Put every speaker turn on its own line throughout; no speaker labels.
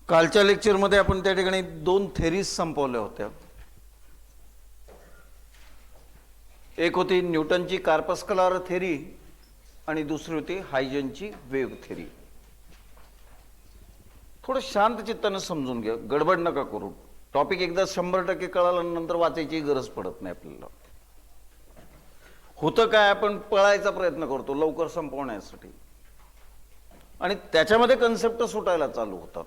कालच्या लेक्चरमध्ये आपण त्या ठिकाणी दोन थेरीज संपवल्या होत्या. एक होती न्यूटनची कार्पस्कलार थेरी आणि दुसरी होती हायजनची वेव्ह थेरी. थोडं शांत चित्ताने समजून घ्या, गडबड नका करू. टॉपिक एकदा 100% कळाल्यानंतर वाचायची गरज पडत नाही आपल्याला. होतं काय, आपण पळायचा प्रयत्न करतो लवकर संपवण्यासाठी आणि त्याच्यामध्ये कन्सेप्ट सुटायला चालू होतात.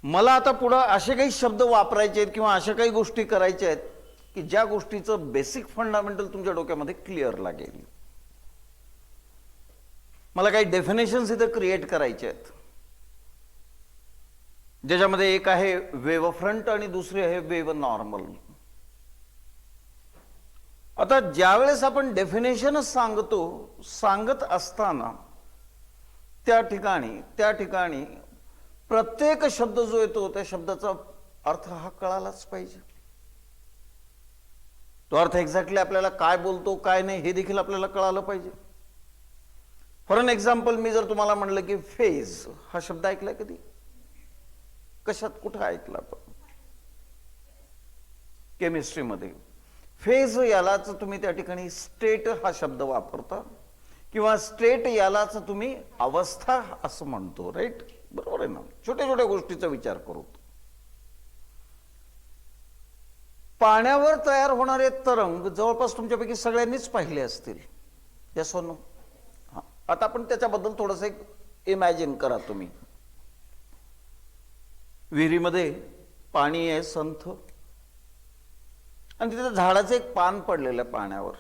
मला आता पुढे असे काही शब्द वापरायचे आहेत किंवा अशा काही गोष्टी करायच्या आहेत की ज्या गोष्टीचं बेसिक फंडामेंटल तुमच्या डोक्यामध्ये क्लिअर लागेल. मला काही डेफिनेशन्स इथे क्रिएट करायचे आहेत, ज्याच्यामध्ये एक आहे वेव्ह फ्रंट आणि दुसरी आहे वेव्ह नॉर्मल. आता ज्यावेळेस आपण डेफिनेशन सांगत असताना त्या ठिकाणी प्रत्येक शब्द जो येतो त्या शब्दाचा अर्थ हा कळालाच पाहिजे. तो अर्थ एक्झॅक्टली आपल्याला काय बोलतो काय नाही हे देखील आपल्याला कळालं पाहिजे. फॉर एन एक्झाम्पल, मी जर तुम्हाला म्हणलं की फेज हा शब्द ऐकलाय कधी? कशात, कुठं ऐकला? केमिस्ट्रीमध्ये फेज यालाच तुम्ही त्या ठिकाणी स्टेट हा शब्द वापरता किंवा स्टेट यालाच तुम्ही अवस्था असं म्हणतो, राईट? बरोबर आहे ना? छोट्या छोट्या गोष्टीचा विचार करू. पाण्यावर तयार होणारे तरंग जवळपास तुमच्यापैकी सगळ्यांनीच पाहिले असतील, यस और नो? आता आपण त्याच्याबद्दल थोडंसं एक इमॅजिन करा. तुम्ही विहिरीमध्ये पाणी आहे संथ आणि तिथे झाडाचं एक पान पडलेलं आहे पाण्यावर.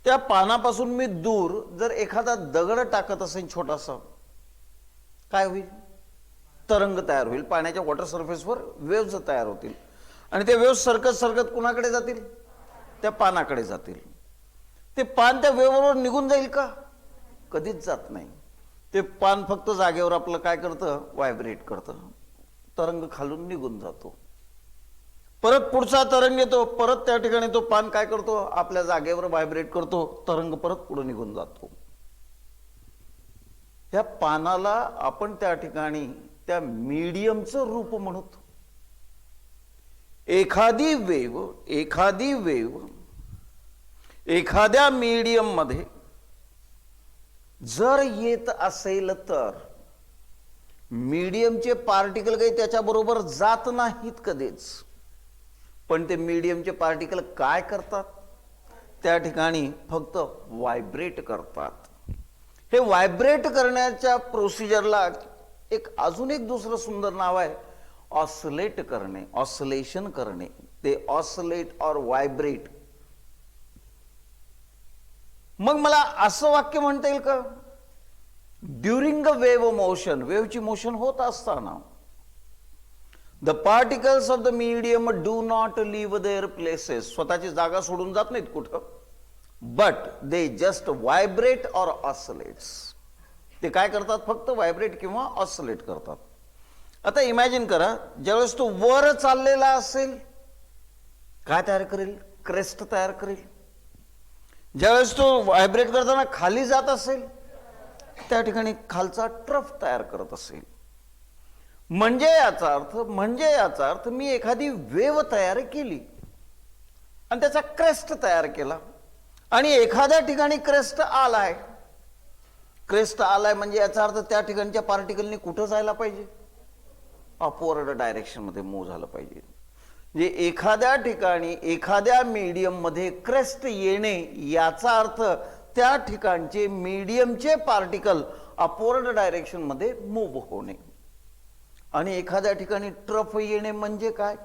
त्या पानापासून मी दूर जर एखादा दगड टाकत असेल छोटासा, काय होईल? तरंग तयार होईल. पाण्याच्या वॉटर सरफेसवर वेव्हज तयार होतील आणि ते वेव्हज सरकत कुणाकडे जातील? त्या पानाकडे जातील. ते पान त्या वेव्हवर निघून जाईल का? कधीच जात नाही. ते पान फक्त जागेवर आपलं काय करतं? व्हायब्रेट करतं. तरंग खालून निघून जातो. परत पुढचा तरंग येतो, परत त्या ठिकाणी तो पान काय करतो? आपल्या जागेवर व्हायब्रेट करतो. तरंग परत पुढे निघून जातो. त्या पानाला आपण त्या ठिकाणी त्या मीडियमचं रूप म्हणतो. एखादी वेव्ह एखाद्या मीडियम मध्ये जर येत असेल तर मीडियमचे पार्टिकल काही त्याच्याबरोबर जात नाहीत कधीच, पण ते मीडियमचे पार्टिकल काय करतात? त्या ठिकाणी फक्त व्हायब्रेट करतात. हे व्हायब्रेट करण्याच्या प्रोसिजरला अजून एक दुसरं सुंदर नाव आहे, ऑसिलेट करणे, ऑसिलेशन करणे. ते ऑसिलेट और व्हायब्रेट. मग मला असं वाक्य म्हणता येईल का? ड्युरिंग अ वेव्ह मोशन, वेव्हची मोशन होत असताना the particles of the medium do not leave their places, स्वतःची जागा सोडून जात नाहीत कुठं, but they just vibrate or oscillates. ते काय करतात? फक्त व्हायब्रेट किंवा ऑसिलेट करतात. आता इमॅजिन करा, ज्यावेळेस तो वर चाललेला असेल काय तयार करेल? क्रेस्ट तयार करेल. ज्यावेळेस तो व्हायब्रेट करताना खाली जात असेल त्या ठिकाणी खालचा ट्रफ तयार करत असेल. म्हणजे याचा अर्थ मी एखादी वेव्ह तयार केली आणि त्याचा क्रेस्ट तयार केला आणि एखाद्या ठिकाणी क्रेस्ट आलाय म्हणजे याचा अर्थ त्या ठिकाणच्या पार्टिकलनी कुठं जायला पाहिजे? अपवर्ड डायरेक्शन मध्ये मूव्ह झालं पाहिजे. म्हणजे एखाद्या ठिकाणी एखाद्या मीडियम मध्ये क्रेस्ट येणे याचा अर्थ त्या ठिकाणचे मीडियमचे पार्टिकल अपवर्ड डायरेक्शन मध्ये मूव्ह होणे. आणि एखाद्या ठिकाणी ट्रफ येणे म्हणजे काय?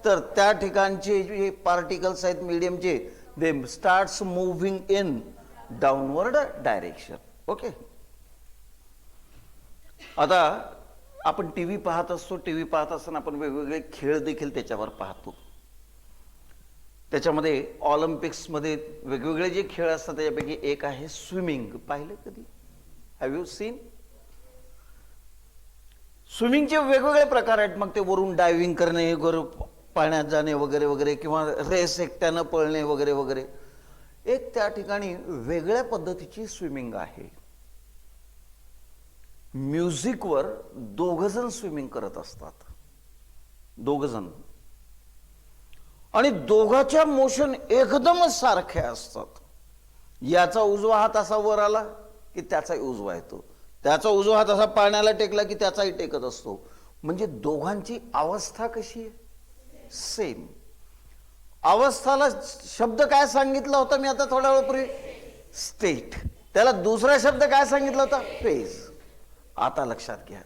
तर त्या ठिकाणचे जे पार्टिकल्स आहेत मीडियमचे, they starts moving in downward direction. Okay. आता आपण टीव्ही पाहत असतो. टीव्ही पाहत असताना आपण वेगवेगळे खेळ देखील त्याच्यावर पाहतो. त्याच्यामध्ये ऑलिम्पिक्स मध्ये वेगवेगळे जे खेळ असतात त्याच्यापैकी एक आहे स्विमिंग. पाहिलं कधी? Have you seen? स्विमिंगचे वेगवेगळे प्रकार आहेत. मग ते वरून डायव्हिंग करणे, पाण्यात जाणे वगैरे वगैरे, किंवा रेस एकट्यानं पळणे वगैरे वगैरे. एक त्या ठिकाणी वेगळ्या पद्धतीची स्विमिंग आहे. म्युझिकवर दोघजण स्विमिंग करत असतात, दोघजण, आणि दोघांच्या मोशन एकदमच सारखे असतात. याचा उजवा हात असा वर आला की त्याचाही उजवा येतो, त्याचा उजवा हात असा पाण्याला टेकला की त्याचाही टेकत असतो. म्हणजे दोघांची अवस्था कशी आहे? सेम. अवस्थाला शब्द काय सांगितला होता मी आता थोड्या वेळापूर्वी? स्टेट. त्याला दुसरा शब्द काय सांगितला होता? फेज. आता लक्षात घ्या.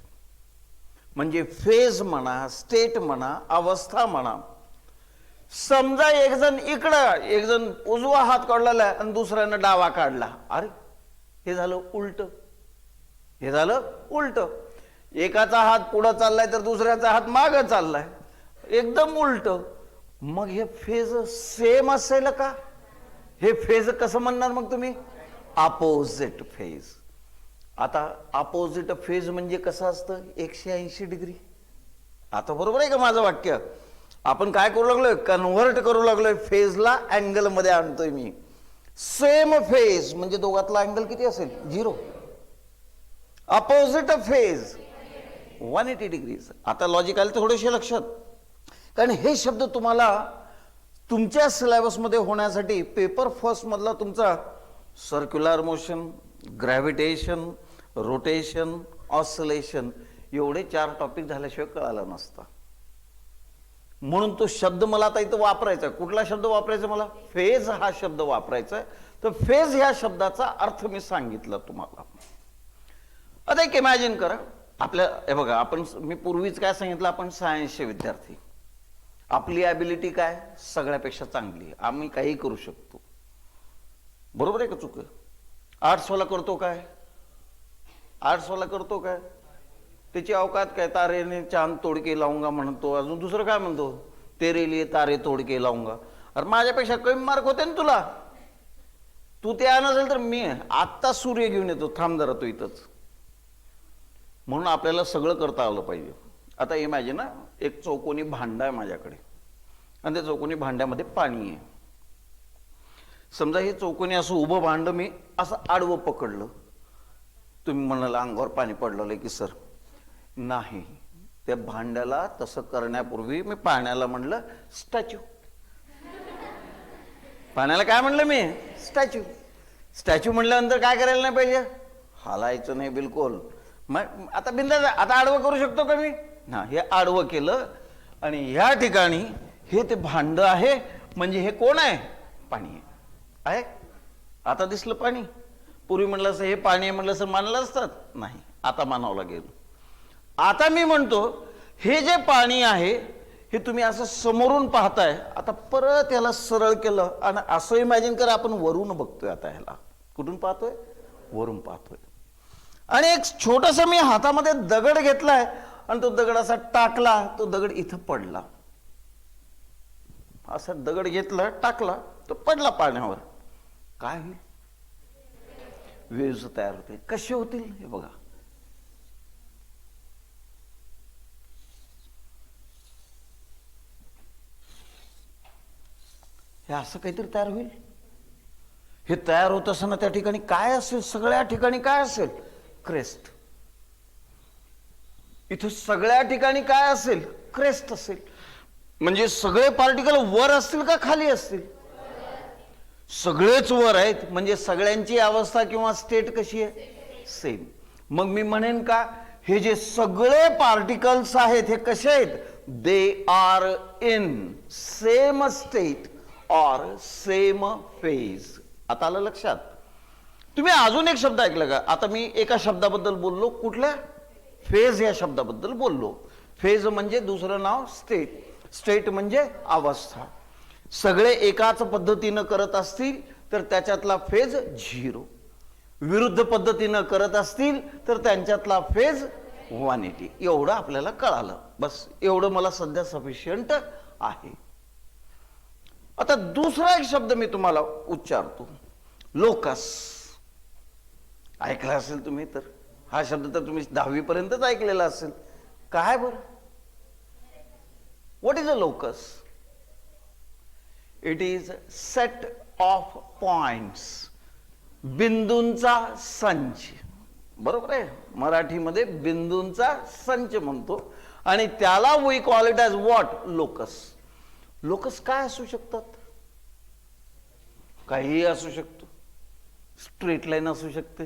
म्हणजे फेज म्हणा, स्टेट म्हणा, अवस्था म्हणा. समजा एक जण इकडं, एक जण उजवा हात काढलेला आणि दुसऱ्यानं डावा काढला. अरे हे झालं उलट, हे झालं उलट. एकाचा हात पुढं चाललाय तर दुसऱ्याचा हात मागं चाललाय, एकदम उलट. मग हे फेज सेम असेल का? हे फेज कसं म्हणणार मग तुम्ही? Opposite phase. आता अपोजिट फेज म्हणजे कसं असतं? 180 डिग्री. आता बरोबर आहे का माझं वाक्य? आपण काय करू लागलोय? कन्व्हर्ट करू लागलोय. फेजला अँगल मध्ये आणतोय मी. सेम फेज म्हणजे दोघातला अँगल किती असेल? 0. Opposite phase 180 degrees. आता लॉजिक आलं थोडेसे लक्षात, कारण हे शब्द तुम्हाला तुमच्या सिलेबसमध्ये होण्यासाठी पेपर फर्स्ट मधला तुमचा circular motion, gravitation, rotation, oscillation एवढे 4 टॉपिक झाल्याशिवाय कळालं नसतं. म्हणून तो शब्द मला आता इथं वापरायचा. कुठला शब्द वापरायचा मला? फेज हा शब्द वापरायचा. तर फेज ह्या शब्दाचा अर्थ मी सांगितलं तुम्हाला. आता एक इमॅजिन करा, आपल्या हे बघा, आपण मी पूर्वीच काय सांगितलं, आपण सायन्सचे विद्यार्थी. आपली ॲबिलिटी काय? सगळ्यापेक्षा चांगली. आम्ही काही करू शकतो. बरोबर आहे का चुक? आर्ट्सवाला करतो काय? आर्ट्सवाला करतो काय? त्याची अवकात काय? तारेने चांद तोड के लावूंगा म्हणतो. अजून दुसरं काय म्हणतो? तेरे लिए तारे तोड के लावूंगा. अरे माझ्यापेक्षा कमी मार्क होते ना तुला. तू ते आणत असेल तर मी आत्ता सूर्य घेऊन येतो, थांब जरा तू इथंच. म्हणून आपल्याला सगळं करता आलं पाहिजे. आता इमॅजिन ना, एक चौकोनी भांडा आहे माझ्याकडे आणि त्या चौकोनी भांड्यामध्ये पाणी आहे. समजा हे चौकोनी असं उभं भांड मी असं आडवं पकडलं. तुम्ही म्हणाल अंगावर पाणी पडलेलं की सर. नाही, त्या भांड्याला तसं करण्यापूर्वी मी पाण्याला म्हणलं स्टॅच्यू. पाण्याला काय म्हणलं मी? स्टॅच्यू. स्टॅच्यू म्हणल्यानंतर काय करायला नाही पाहिजे? हालायचं नाही बिलकुल. मग आता बिंदा आता आडवं करू शकतो का मी? ना, हे आडवं केलं आणि ह्या ठिकाणी हे ते भांड आहे. म्हणजे हे कोण आहे? पाणी आहे. आता दिसलं पाणी. पूर्वी म्हणलं असं हे पाणी आहे म्हणलं असं मानलं असतात? नाही, आता मानावं लागेल. आता मी म्हणतो हे जे पाणी आहे हे तुम्ही असं समोरून पाहताय. आता परत याला सरळ केलं आणि असं इमॅजिन करा आपण वरून बघतोय. आता ह्याला कुठून पाहतोय? वरून पाहतोय. आणि एक छोटासा मी हातामध्ये दगड घेतलाय आणि तो दगड असा टाकला, तो दगड इथं पडला. असा दगड घेतला, टाकला, तो पडला पाण्यावर. काय होईल? वेव्ज तयार होते. कसे होतील हे बघा. हे असं काहीतरी तयार होईल. हे तयार होत असताना त्या ठिकाणी काय असेल? सगळ्या ठिकाणी काय असेल? क्रेस्ट. इथं सगळ्या ठिकाणी काय असेल? क्रेस्ट असेल. म्हणजे सगळे पार्टिकल वर असतील का खाली असतील? सगळेच वर आहेत. म्हणजे सगळ्यांची अवस्था किंवा स्टेट कशी आहे? सेम. मग मी म्हणेन का हे जे सगळे पार्टिकल्स आहेत हे कसे आहेत? They are in same state और सेम फेज. आता आलं लक्षात? तुम्ही अजून एक शब्द ऐकला का? आता मी एका शब्दाबद्दल बोललो. कुठल्या? फेज या शब्दाबद्दल बोललो. फेज म्हणजे दुसरं नाव स्टेट. स्टेट म्हणजे अवस्था. सगळे एकाच पद्धतीनं करत असतील तर त्याच्यातला फेज 0. विरुद्ध पद्धतीनं करत असतील तर त्यांच्यातला फेज 180. एवढं आपल्याला कळालं. बस एवढं मला सध्या सफिशियंट आहे. आता दुसरा एक शब्द मी तुम्हाला उच्चारतो. लोकस. ऐकला असेल तुम्ही तर. हा शब्द तर तुम्ही 10वी पर्यंतच ऐकलेला असेल. काय बरं? What is a locus? It is set of points. बिंदूंचा संच. बरोबर आहे, मराठीमध्ये बिंदूंचा संच म्हणतो आणि त्याला we call it as what, locus. Locus काय असू शकतात? काहीही असू शकतो. स्ट्रेट लाईन असू शकते,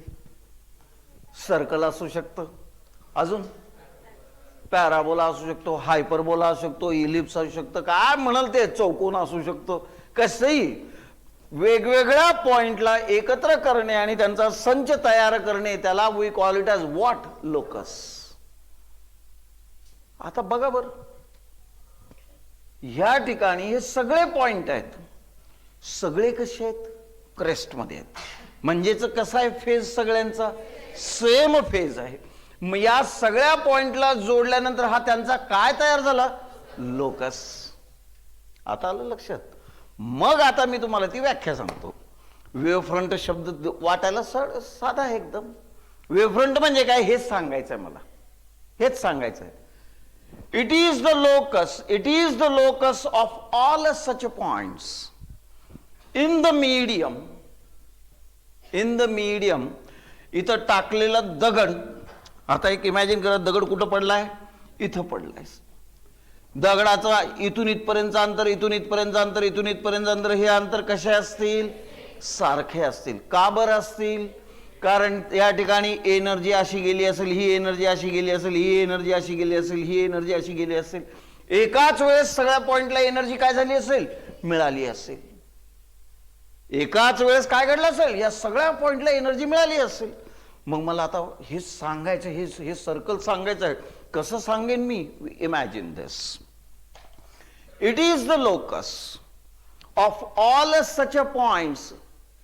सर्कल असू शकतं, अजून पॅराबोला असू शकतो, हायपरबोला असू शकतो, इलिप्स असू शकतं, काय म्हणाल ते, चौकोन असू शकतो. कसंही वेगवेगळ्या पॉइंटला एकत्र करणे आणि त्यांचा संच तयार करणे, त्याला we call it as what, locus. आता बघा बर, या ठिकाणी हे सगळे पॉइंट आहेत, सगळे कसे आहेत? क्रेस्टमध्ये आहेत. म्हणजेच कसा आहे फेज? सगळ्यांचा सेम फेज आहे. मग या सगळ्या पॉइंटला जोडल्यानंतर हा त्यांचा काय तयार झाला? लोकस. आता आलं लक्षात? मग आता मी तुम्हाला ती व्याख्या सांगतो. वेव्हफ्रंट शब्द वाटायला साधा आहे एकदम. वेव्हफ्रंट म्हणजे काय हेच सांगायचं आहे मला, हेच सांगायचं आहे. It is the locus of all such points in the medium. इथं टाकलेला दगड, आता एक इमॅजिन करा, दगड कुठं पडलाय? इथं पडलाय. दगडाचा इथून इथपर्यंत अंतर, इथून इथपर्यंत अंतर, इथून इथपर्यंत अंतर, हे अंतर कसे असतील? सारखे असतील. का बरं असतील? कारण या ठिकाणी एनर्जी अशी गेली असेल, ही एनर्जी अशी गेली असेल, ही एनर्जी अशी गेली असेल, ही एनर्जी अशी गेली असेल. एकाच वेळेस सगळ्या पॉइंटला एनर्जी काय झाली असेल? मिळाली असेल. एकाच वेळेस काय घडलं असेल? या सगळ्या पॉइंटला एनर्जी मिळाली असेल. मग मला आता हे सांगायचं, हे सर्कल सांगायचं आहे. कसं सांगेन मी? Imagine this. It is the locus of all such points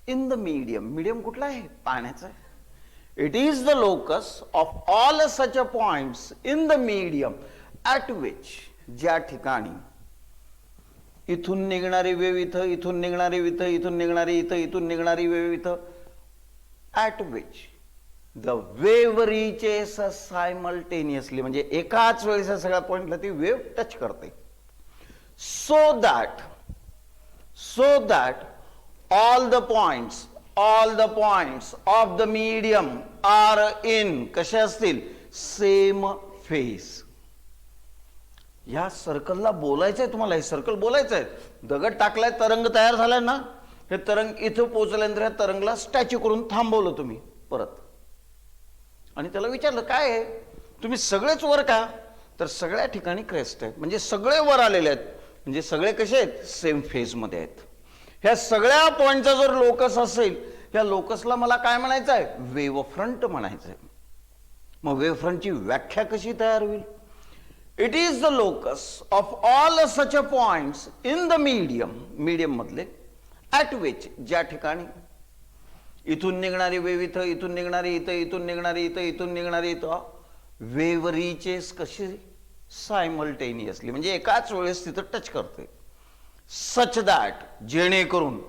in the medium. Medium कुठला आहे? पाण्याचा आहे. It is the locus of all such points in the medium at which, ज्या ठिकाणी इथून निघणारी वेव इथं, इथून निघणारी इथं, इथून निघणारी इथं, इथून निघणारी वेव इथं, at which the wave reaches simultaneously, म्हणजे एकाच वेळेस सगळ्या पॉइंटला ती वेव टच करते. So that all the points of the medium are in, कसे असतील? Same phase. या सर्कलला बोलायचंय तुम्हाला, हे सर्कल बोलायचंय. दगड टाकलाय, तरंग तयार झालाय ना, हे तरंग इथं पोहोचल्यानंतर या तरंगला स्टॅच्यू करून थांबवलं तुम्ही परत, आणि त्याला विचारलं काय आहे, तुम्ही सगळेच वर का? तर सगळ्या ठिकाणी क्रेस्ट आहेत, म्हणजे सगळे वर आलेले आहेत, म्हणजे सगळे कसे आहेत? सेम फेज मध्ये आहेत. ह्या सगळ्या पॉइंटचा जर लोकस असेल, या लोकसला मला काय म्हणायचं आहे? वेव्हफ्रंट म्हणायचं आहे. मग वेव्हफ्रंटची व्याख्या कशी तयार होईल? It is the locus of all such points in the medium मधले, ॲट विच, ज्या ठिकाणी इथून निघणारी वेव इथं, इथून निघणारी इथं, इथून निघणारी इथं, इथून निघणारी इथं, वेव रीचेस कशी? सायमल्टेनियसली, म्हणजे एकाच वेळेस तिथं टच करते. सच दॅट, जेणेकरून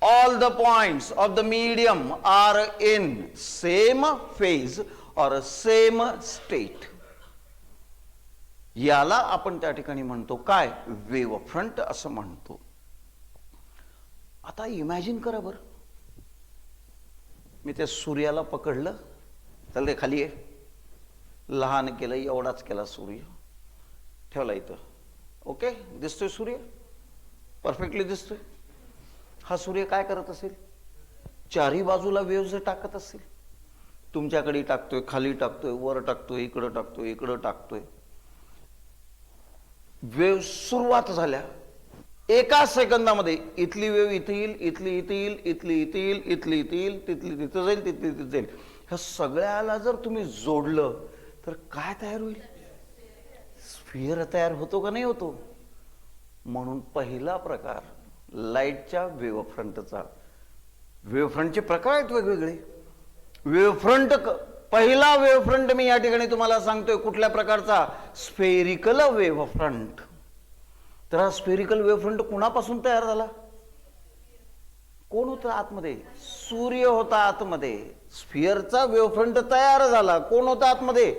all the points of the medium are in same phase और सेम स्टेट. याला आपण त्या ठिकाणी म्हणतो काय? वेव्हफ्रंट असं म्हणतो. आता इमॅजिन करा बरं, मी त्या सूर्याला पकडलं, चल रे खाली आहे, लहान केलं, एवढाच केला सूर्य, ठेवला इथं. ओके, दिसतोय सूर्य, परफेक्टली दिसतोय. हा सूर्य काय करत असेल? चारी बाजूला वेव्ज टाकत असेल. तुमच्याकडे टाकतोय, खाली टाकतोय, वर टाकतोय, इकडं टाकतोय, इकडं टाकतोय. वेव्ह सुरुवात झाल्या, एका सेकंदामध्ये इथली वेव्ह इथे येईल, इथली इथे येईल, इथली इथे येईल, इथली इथे येईल, तिथली तिथं जाईल, तिथली तिथे जाईल. ह्या सगळ्याला जर तुम्ही जोडलं तर काय तयार होईल? स्फिअर तयार होतो का नाही होतो? म्हणून पहिला प्रकार लाईटच्या वेव्हफ्रंटचा. वेव्हफ्रंटचे प्रकार आहेत वेगवेगळे. वेव्हफ्रंट, पहिला वेव्हफ्रंट मी या ठिकाणी तुम्हाला सांगतोय कुठल्या प्रकारचा? स्फेरिकल वेव्हफ्रंट. तर हा स्फेरिकल वेव्हफ्रंट कुणापासून तयार झाला? कोण होतं आतमध्ये? सूर्य होता आतमध्ये. स्फिअरचा वेव्हफ्रंट तयार झाला. कोण होता आतमध्ये?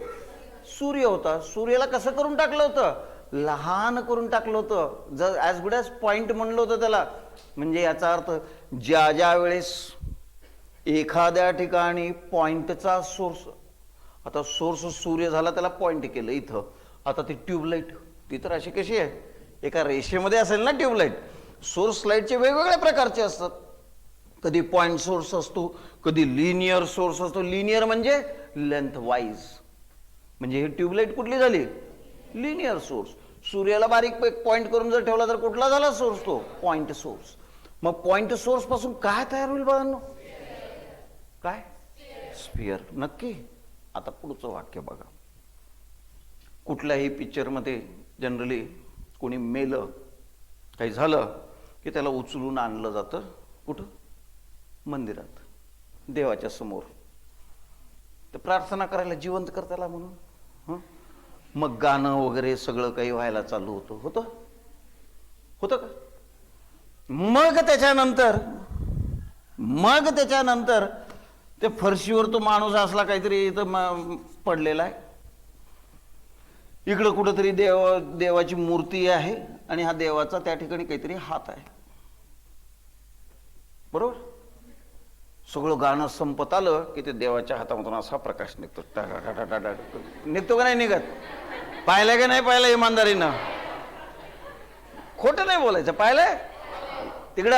सूर्य होता. सूर्याला कसं करून टाकलं होतं? लहान करून टाकलं होतं. जर ॲज गुड ॲज पॉइंट म्हणलं होतं त्याला. म्हणजे याचा अर्थ ज्या ज्या वेळेस एखाद्या ठिकाणी पॉइंटचा सोर्स आता सोर्स सूर्य झाला, त्याला पॉइंट केलं इथं. आता ती ट्यूबलाईट, ती तर अशी कशी आहे, एका रेषेमध्ये असेल ना ट्यूबलाईट. सोर्स लाईटचे वेगवेगळ्या प्रकारचे असतात. कधी पॉइंट सोर्स असतो, कधी लिनियर सोर्स असतो. लिनियर म्हणजे लेंथ वाईज. म्हणजे ही ट्यूबलाईट कुठली झाली, लिनियर सोर्स. सूर्याला बारीक पॉइंट करून जर ठेवला तर कुठला झाला सोर्स, तो पॉइंट सोर्स. मग पॉइंट सोर्स पासून काय तयार होईल बाळांनो, काय, स्फिअर. नक्की. आता पुढचं वाक्य बघा. कुठल्याही पिक्चरमध्ये जनरली कोणी मेलं, काही झालं की त्याला उचलून आणलं जातं कुठं, मंदिरात, देवाच्या समोर. तर प्रार्थना करायला, जिवंत करताला म्हणून. मग गाणं वगैरे सगळं काही व्हायला चालू होतं का? मग त्याच्यानंतर ते फरशीवर तो माणूस असला काहीतरी इथं पडलेला आहे. इकडं कुठंतरी देवाची मूर्ती आहे आणि हा देवाचा त्या ठिकाणी काहीतरी हात आहे. बरोबर. सगळं गाणं संपत आलं की ते देवाच्या हातामधून असा प्रकाश निघतो. निघतो का नाही निघत? पाहिलंय का नाही पाहिलं इमानदारीनं? खोटं नाही बोलायचं. पाहिलंय? तिकडं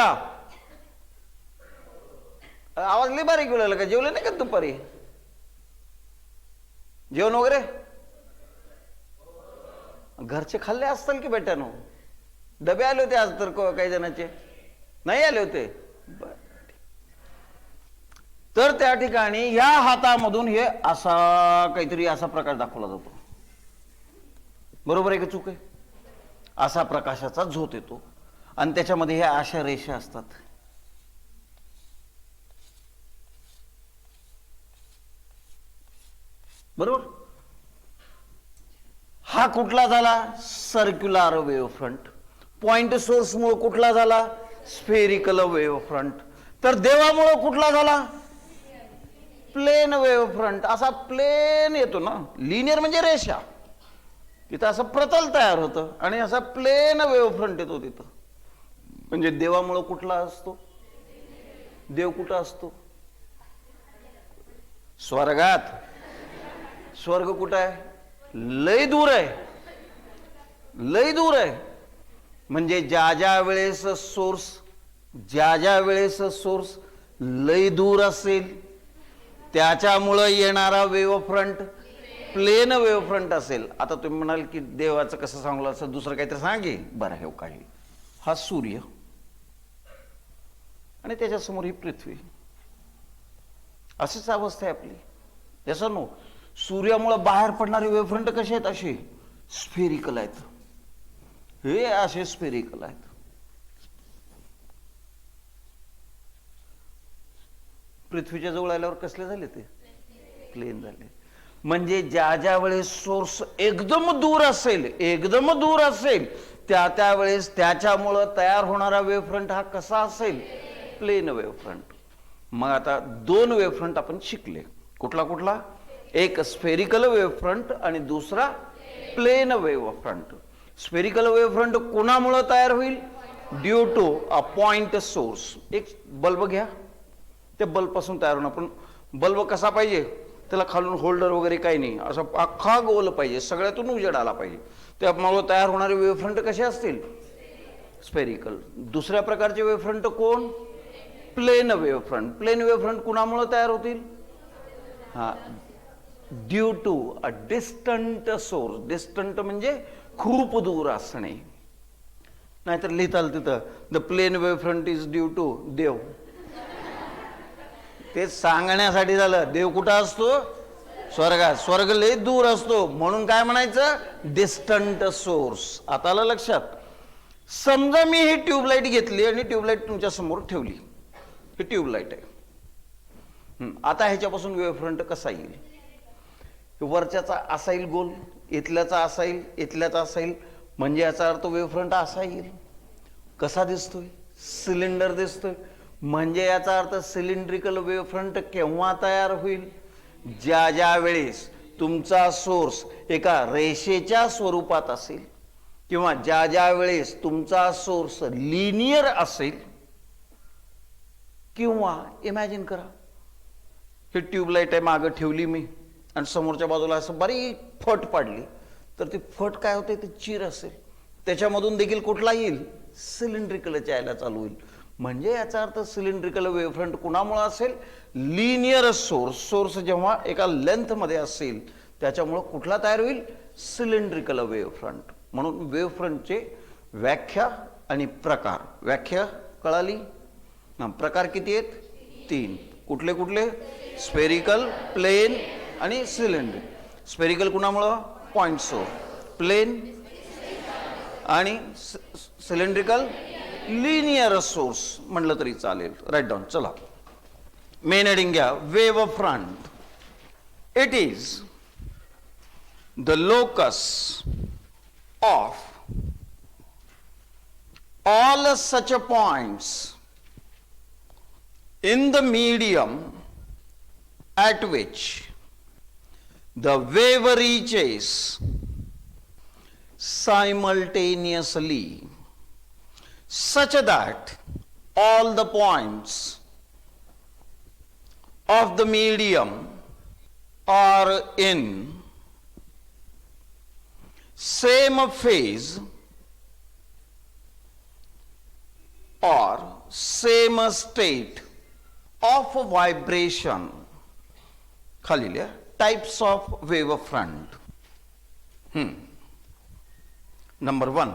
आवाज लई बारीक बोलायला. का जेवले नाही का दुपारी? जेवण वगैरे घरचे खाल्ले असतील की बेट्यानो? डबे आले होते आज तर काही जणांचे नाही आले होते. तर त्या ठिकाणी या हातामधून हे असा काहीतरी असा प्रकाश दाखवला जातो. बरोबर आहे का चूक आहे? असा प्रकाशाचा झोत येतो आणि त्याच्यामध्ये ह्या अशा रेषा असतात. बरोबर. हा कुठला झाला? Circular wave front. Point source मुळे कुठला झाला? Spherical wave front. तर देवामुळे कुठला झाला? Plane wave front. असा प्लेन येतो ना. लिनियर म्हणजे रेषा, तिथं असं प्रतल तयार होतं आणि असा प्लेन वेव्ह फ्रंट येतो तिथं. म्हणजे देवामुळे कुठला असतो? देव कुठं असतो? स्वर्गात. स्वर्ग कुठं आहे? लय दूर आहे. लय दूर आहे. म्हणजे ज्या ज्या वेळेस सोर्स लय दूर असेल त्याच्यामुळं येणारा wave front plane wave front असेल. आता तुम्ही म्हणाल की देवाचं कसं सांगलं असं, दुसरं काहीतरी सांगे. बरं हे काही, हा सूर्य आणि त्याच्यासमोर ही पृथ्वी. अशीच अवस्था आहे आपली. जसं नो सूर्यामुळे बाहेर पडणारे वेव्ह फ्रंट कसे आहेत? असे स्फेरिकल आहेत. हे असे स्फेरिकल आहेत. पृथ्वीच्या जवळ आल्यावर कसले झाले? ते प्लेन झाले. म्हणजे ज्या ज्या वेळेस सोर्स एकदम दूर असेल त्या त्यावेळेस त्याच्यामुळं तयार होणारा वेव्ह फ्रंट हा कसा असेल? Plane wave front. मग आता दोन वेव्ह फ्रंट आपण शिकले. कुठला? एक स्फेरिकल वेव्ह फ्रंट आणि दुसरा plane wave front. Spherical wave front कोणामुळे तयार होईल? Due to a point source. एक बल्ब घ्या, त्या बल्ब पासून तयार होणार. पण बल्ब कसा पाहिजे? त्याला खालून होल्डर वगैरे काही नाही, असं अख्खा गोल पाहिजे, सगळ्यातून उजेड आला पाहिजे. त्यामुळे तयार होणारे वेव्ह फ्रंट कसे असतील? स्फेरिकल. दुसऱ्या प्रकारचे वेव्ह फ्रंट कोण? Plane wave front. Plane wave front कुणामुळे तयार होतील? हा, due to a distant source. Distant म्हणजे खूप दूर असणे. नाहीतर लिहिताल तिथं the plane wave front is due to देव. ते सांगण्यासाठी झालं. देव कुठं असतो? स्वर्गात. स्वर्ग लय दूर असतो म्हणून काय म्हणायचं? Distant source. आता आलं लक्षात? समजा मी ही ट्यूबलाईट घेतली आणि ट्यूबलाईट तुमच्या समोर ठेवली. ही ट्यूबलाईट आहे. आता ह्याच्यापासून वेव्ह फ्रंट कसा येईल? वरच्याचा असा येईल गोल, इथल्याचा असा येईल, इथल्याचा असा येईल. म्हणजे याचा अर्थ वेव्ह फ्रंट असा येईल. कसा दिसतोय? सिलेंडर दिसतोय. म्हणजे याचा अर्थ सिलेंड्रिकल वेव्ह फ्रंट केव्हा तयार होईल? ज्या ज्या वेळेस तुमचा सोर्स एका रेषेच्या स्वरूपात असेल किंवा ज्या ज्या वेळेस तुमचा सोर्स लिनियर असेल. किंवा इमॅजिन करा, ही ट्यूबलाईट आहे मागं ठेवली मी, आणि समोरच्या बाजूला असं बारीक फट पाडली तर ती फट काय होते, ती चीर असेल, त्याच्यामधून देखील कुठला येईल, सिलेंड्रिकल यायला चालू होईल. म्हणजे याचा अर्थ सिलेंड्रिकल वेव्हफ्रंट कुणामुळे असेल, लिनियर सोर्स जेव्हा एका लेंथ मध्ये असेल त्याच्यामुळे कुठला तयार होईल, सिलेंड्रिकल वेव्हफ्रंट. म्हणून वेव्हफ्रंटचे व्याख्या आणि प्रकार. व्याख्या कळाली, प्रकार किती आहेत, 3. कुठले कुठले, स्फेरिकल, प्लेन आणि सिलेंड्रिक. स्फेरिकल कुणामुळं, पॉइंट सोर्स. प्लेन आणि सिलेंड्रिकल लिनियर सोर्स म्हणलं तरी चालेल. Write down. चला मेन हेडिंग घ्या, wave front. It is the locus of all such points in the medium at which the wave reaches simultaneously, such that all the points of the medium are in same phase or same state of vibration. खाली लिहा, types of wave front. Number 1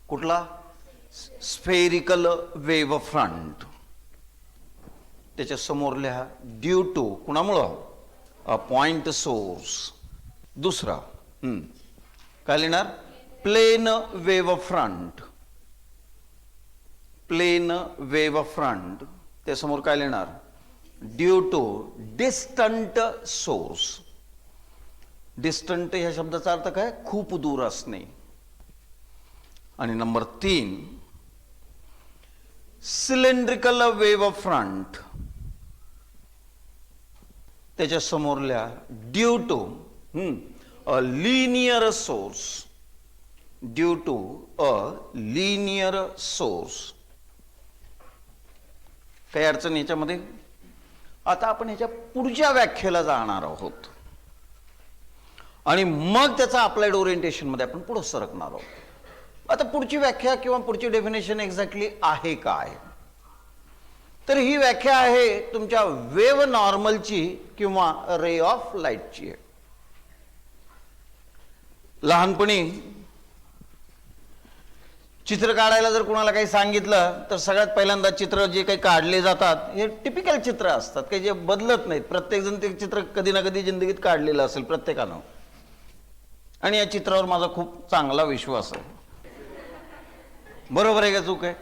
कुठला, spherical wave front. त्याच्या समोर लिहा, due to कुणामुळं, a point source. दुसरा काय लिहिणार, plane wave front. Plane wave front त्यासमोर काय लिहिणार, due to distant source. Distant ह्या शब्दाचा अर्थ काय, खूप दूर असणे. आणि नंबर 3 सिलेंड्रिकल वेव्ह फ्रंट. त्याच्या समोर लिहा, due to a linear source. Due to a linear source. काही अडचण याच्यामध्ये. आता आपण ह्याच्या पुढच्या व्याख्येला जाणार आहोत आणि मग त्याचा अप्लाइड ओरिएंटेशन मध्ये आपण पुढे सरकणार आहोत. आता पुढची व्याख्या किंवा पुढची डेफिनेशन एक्झॅक्टली आहे काय, तर ही व्याख्या आहे तुमच्या वेव्ह नॉर्मलची किंवा रे ऑफ लाईटची. लहानपणी चित्र काढायला जर कोणाला काही सांगितलं तर सगळ्यात पहिल्यांदा चित्र जे काही काढले जातात हे टिपिकल चित्र असतात, काही जे बदलत नाहीत. प्रत्येक जण ते चित्र कधी ना कधी जिंदगीत काढलेलं असेल प्रत्येकानं, आणि या चित्रावर माझा खूप चांगला विश्वास आहे. बरोबर आहे का चूक आहे?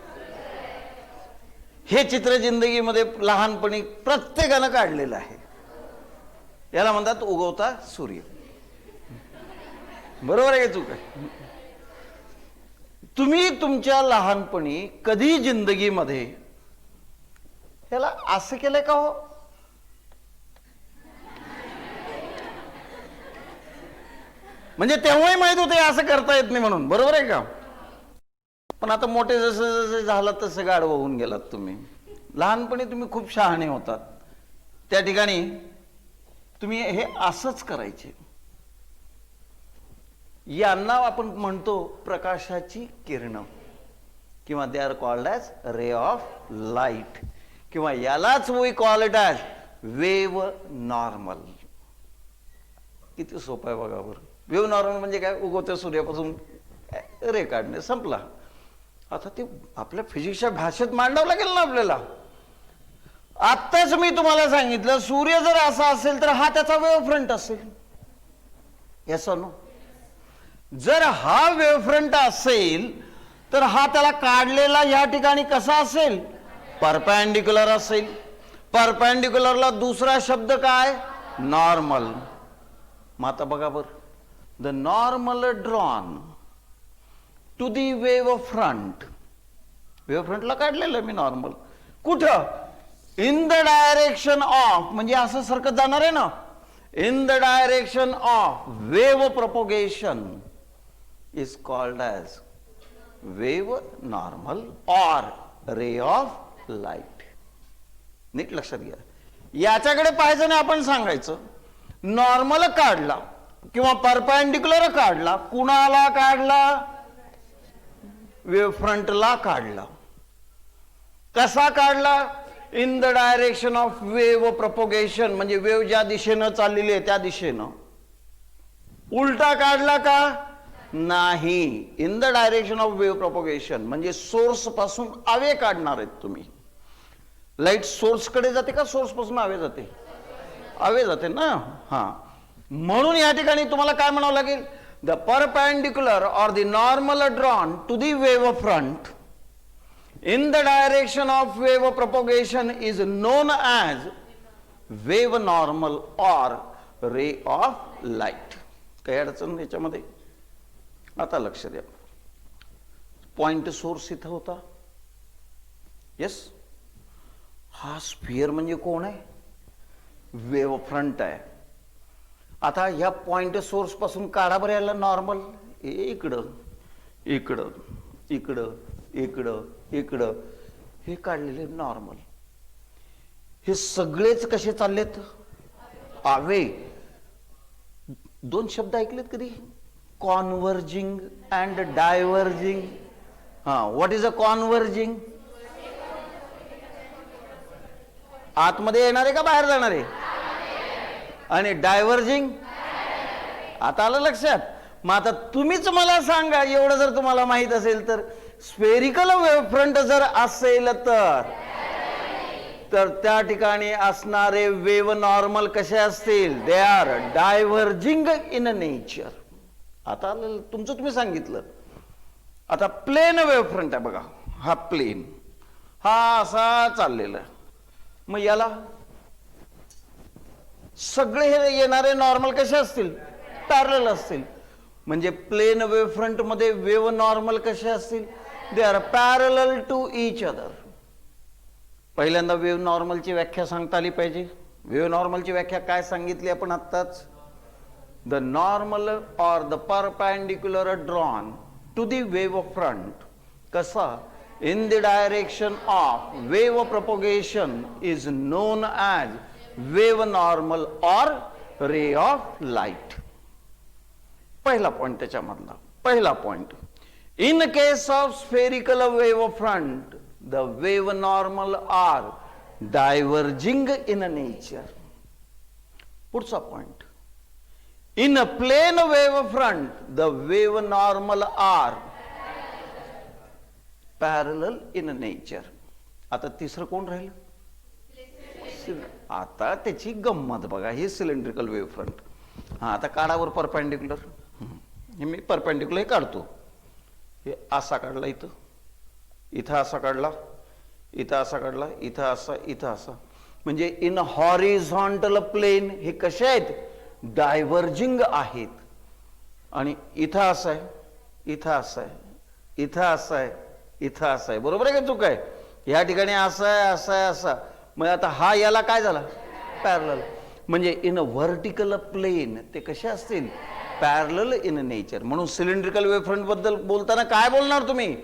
हे चित्र जिंदगीमध्ये लहानपणी प्रत्येकानं काढलेलं आहे. याला म्हणतात उगवता सूर्य. बरोबर आहे का चूक आहे? तुम्ही तुमच्या लहानपणी कधी जिंदगीमध्ये ह्याला असं केलंय का हो? म्हणजे तेव्हाही माहित होते असं करता येत नाही म्हणून. बरोबर आहे का? पण आता मोठे जसं जसं झालं तसं गाढव होऊन गेलात तुम्ही. लहानपणी तुम्ही खूप शहाणे होतात, त्या ठिकाणी तुम्ही हे असंच करायचे. यांना आपण म्हणतो प्रकाशाची किरण, किंवा they are called as ray of light, किंवा यालाच we call it as wave normal. किती सोपं आहे बघा बरं. वेव्ह नॉर्मल म्हणजे काय, उगवत्या सूर्यापासून रे काढणे, संपला. आता ते आपल्या फिजिक्सच्या भाषेत मांडावं लागेल ना आपल्याला. आत्ताच मी तुम्हाला सांगितलं सूर्य जर असा असेल तर हा त्याचा वेव्ह फ्रंट असेल. येस और नो? जर हा वेव्ह फ्रंट असेल तर हा त्याला काढलेला या ठिकाणी कसा असेल, परपेंडिक्युलर असेल. परपेंडिक्युलरला दुसरा शब्द काय, नॉर्मल. मग आता बघा बर, the normal drawn to the wave front. Wave फ्रंटला काढलेलं मी नॉर्मल. कुठं, इन द डायरेक्शन ऑफ, म्हणजे असं सरकत जाणार आहे ना, in the direction of wave propagation is called as wave normal or ray of light. नीट लक्षात घ्या. याच्याकडे पाहायचं नाही, आपण सांगायचं नॉर्मल काढला किंवा परपेंडिक्युलर काढला, कुणाला काढला? वेव्ह फ्रंटला काढला. कसा काढला? In the direction of wave propagation, म्हणजे वेव्ह ज्या दिशेनं चाललेली आहे त्या दिशेनं. उलटा काढला का? नाही. In the direction of wave propagation म्हणजे सोर्स पासून अवे काढणार आहेत तुम्ही. लाईट सोर्स कडे जाते का सोर्स पासून अवे जाते? अवे जाते ना. हा, म्हणून या ठिकाणी तुम्हाला काय म्हणावं लागेल? The perpendicular or the normal drawn to the wave front in the direction of wave propagation is known as wave normal or ray of light. काही अडचण याच्यामध्ये? आता लक्ष द्या. पॉइंट सोर्स इथं होता. यस, हा स्फिअर म्हणजे कोण आहे? वेव्ह फ्रंट आहे. आता ह्या पॉइंट सोर्स पासून काढा बरं याला नॉर्मल. इकडं इकडं इकडं इकडं इकडं हे काढलेले नॉर्मल. हे सगळेच कसे चाललेत? आवे. दोन शब्द ऐकलेत कधी? Converging and diverging. हा, व्हॉट इज अ कॉन्व्हर्जिंग? आतमध्ये येणार आहे का बाहेर जाणार आहे? आणि डायव्हर्जिंग? आता आलं लक्षात? मग आता तुम्हीच मला सांगा, एवढं जर तुम्हाला माहित असेल तर, स्फेरिकल वेव्ह फ्रंट जर असेल तर त्या ठिकाणी असणारे वेव्ह नॉर्मल कसे असतील? They R diverging in nature. आता तुमचं तुम्ही सांगितलं. आता प्लेन वेव्ह फ्रंट आहे बघा, हा प्लेन, हा असा चाललेला. मग याला सगळे हे येणारे नॉर्मल कसे असतील? पॅरलल असतील. म्हणजे प्लेन वेव्ह फ्रंट मध्ये वेव्ह नॉर्मल कसे असतील? They are parallel to each other. पहिल्यांदा वेव्ह नॉर्मलची व्याख्या सांगता आली पाहिजे. वेव्ह नॉर्मलची व्याख्या काय सांगितली आपण आत्ताच? The normal or the perpendicular drawn to the wave front. कसा? In the direction of wave propagation is known as wave normal or ray of light. पहिला पॉइंट त्याच्यामधला. पहिला point, in case of spherical wave front the wave normal are diverging in nature. पुढचा point, in a plane wave front the wave normal are parallel in nature. आता तिसरं कोण राहील? आता त्याची गंमत बघा. हे सिलेंड्रिकल वेव्ह फ्रंट. हा, आता काढावर परपेंडिक्युलर. हे मी परपेंडिक्युलर काढतो. हे असा काढला, इथं इथं असा काढला, इथं असा काढला, इथं असा, इथं असा. म्हणजे इन हॉरिझॉन्टल प्लेन हे कसे आहेत? डायव्हर्जिंग आहेत. आणि इथं असं आहे, इथं असं आहे, इथं असं आहे, इथं असं आहे. बरोबर आहे का चूक आहे? या ठिकाणी असं आहे, असं आहे, असा. मग आता हा याला काय झाला? पॅरलल. म्हणजे इन अ व्हर्टिकल प्लेन ते कसे असतील? Parallel in nature. म्हणून सिलेंड्रिकल वेव्ह फ्रंट बद्दल बोलताना काय बोलणार तुम्ही?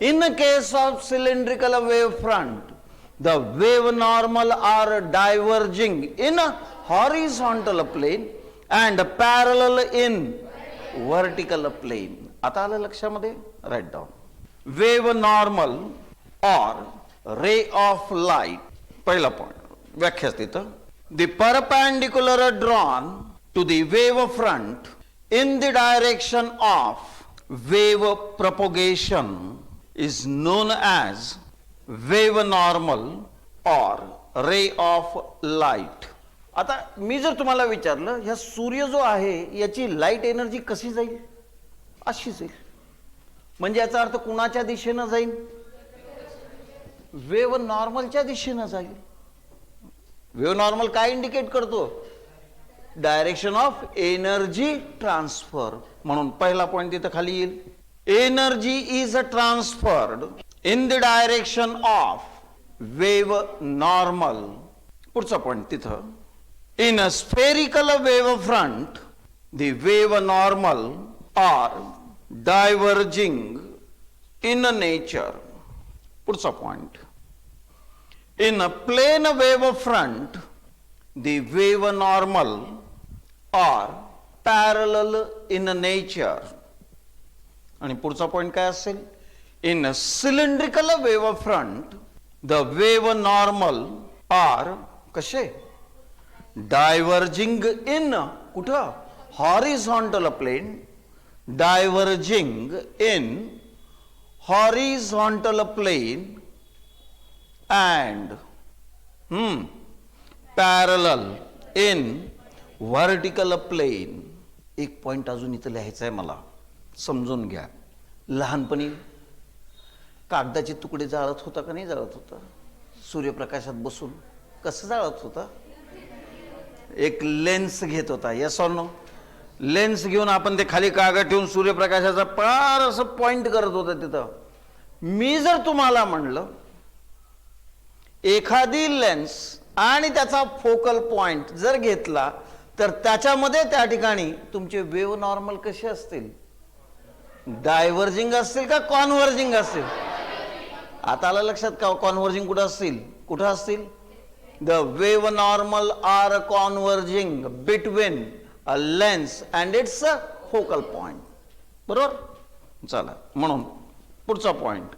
In case of cylindrical wave front the wave normal are diverging in horizontal plane and parallel in vertical plane. आता आलं लक्षामध्ये? Write down. Wave normal or ray of light. पहिला पॉइंट व्याख्या तिथं, the perpendicular drawn to the wave front in the direction of wave propagation is known as wave normal or ray of light. आता मी जर तुम्हाला विचारलं, ह्या सूर्य जो आहे याची लाईट एनर्जी कशी जाईल? अशी जाईल. म्हणजे याचा अर्थ कुणाच्या दिशेनं जाईल? वेव्ह नॉर्मलच्या दिशेनं जाईल. वेव्ह नॉर्मल काय इंडिकेट करतो? Direction of energy transfer. म्हणून पहिला पॉइंट तिथं खाली येईल. Energy is transferred in the direction of wave normal. पुढचा पॉइंट तिथं, in a spherical wave front the wave normal are diverging in nature. पुढचा point, in a plane wave front the wave normal are parallel in nature. आणि पुढचा point काय असेल? In cylindrical wave front the wave normal are कसे? Diverging in कुठं? Horizontal plane. Diverging in horizontal plane and parallel in vertical plane. एक point अजून इथं लिहायचा आहे मला, समजून घ्या. लहानपणी कागदाचे तुकडे जाळत होता का नाही जाळत होता? सूर्यप्रकाशात बसून कसं जाळत होता? एक लेन्स घेत होता. Yes or no? लेन्स घेऊन आपण ते खाली कागद ठेवून सूर्यप्रकाशाचा पार असं पॉइंट करत होता तिथं. मी जर तुम्हाला म्हणलं एखादी लेन्स आणि त्याचा फोकल पॉइंट जर घेतला तर त्याच्यामध्ये त्या ठिकाणी तुमचे वेव्ह नॉर्मल कसे असतील? डायव्हर्जिंग असतील का कॉन्व्हर्जिंग असतील? आता आलं लक्षात का? कॉन्व्हर्जिंग कुठं असतील? कुठं असतील? The wave normal are converging between a lens and it's a focal point. बरोबर? चला, म्हणून पुढचा point,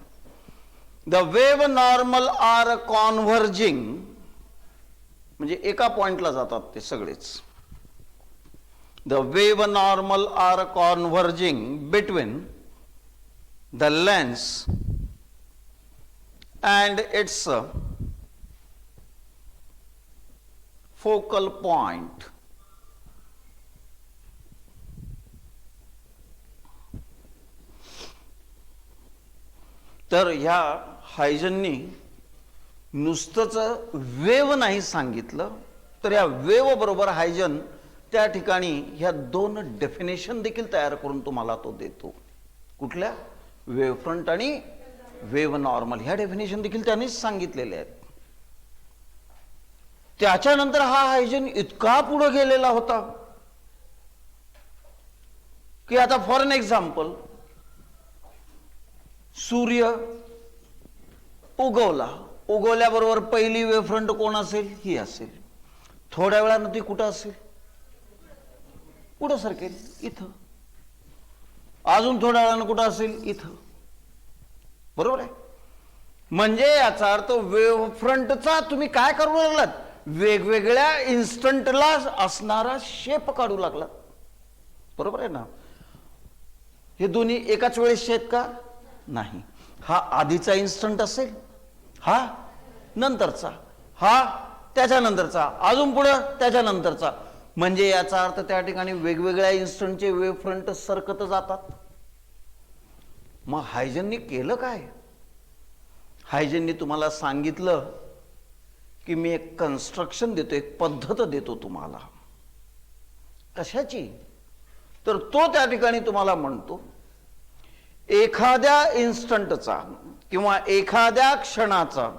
the wave normal are converging म्हणजे एका पॉइंटला जातात ते सगळेच. The wave normal are converging between the lens and its focal point. तर ह्या हायजननी नुसतंच वेव नाही सांगितलं, तर या वेव बरोबर हायजन त्या ठिकाणी ह्या दोन डेफिनेशन देखील तयार करून तुम्हाला तो देतो. कुठल्या? वेव फ्रंट आणि वेव नॉर्मल. ह्या डेफिनेशन देखील त्यांनीच सांगितलेले आहेत. त्याच्यानंतर हा हायजन इतका पुढे गेलेला होता की आता फॉर एन एक्झाम्पल, सूर्य उगवला, उगवल्याबरोबर पहिली वेव्ह फ्रंट कोण असेल? ही असेल. थोड्या वेळानं ती कुठं असेल? पुढं सरकेल, इथं. अजून थोड्या वेळानं कुठं असेल? इथं. बरोबर आहे? म्हणजे याचा अर्थ वेव्ह फ्रंटचा तुम्ही काय करू लागलात? वेगवेगळ्या इन्स्टंटला असणारा शेप काढू लागलात. बरोबर आहे ना? हे दोन्ही एकाच वेळेस आहेत का? नाही. हा आधीचा इन्स्टंट असेल, हा नंतरचा, हा त्याच्यानंतरचा, अजून पुढे त्याच्यानंतरचा. म्हणजे याचा अर्थ त्या ठिकाणी वेगवेगळ्या इन्स्टंटचे वेव्ह फ्रंट सरकत जातात. मग हायजननी केलं काय? हायजननी तुम्हाला सांगितलं की मी एक कन्स्ट्रक्शन देतो, एक पद्धत देतो तुम्हाला. कशाची? तर तो त्या ठिकाणी तुम्हाला म्हणतो एखाद्या इन्स्टंटचा किंवा एखाद्या क्षणाचा,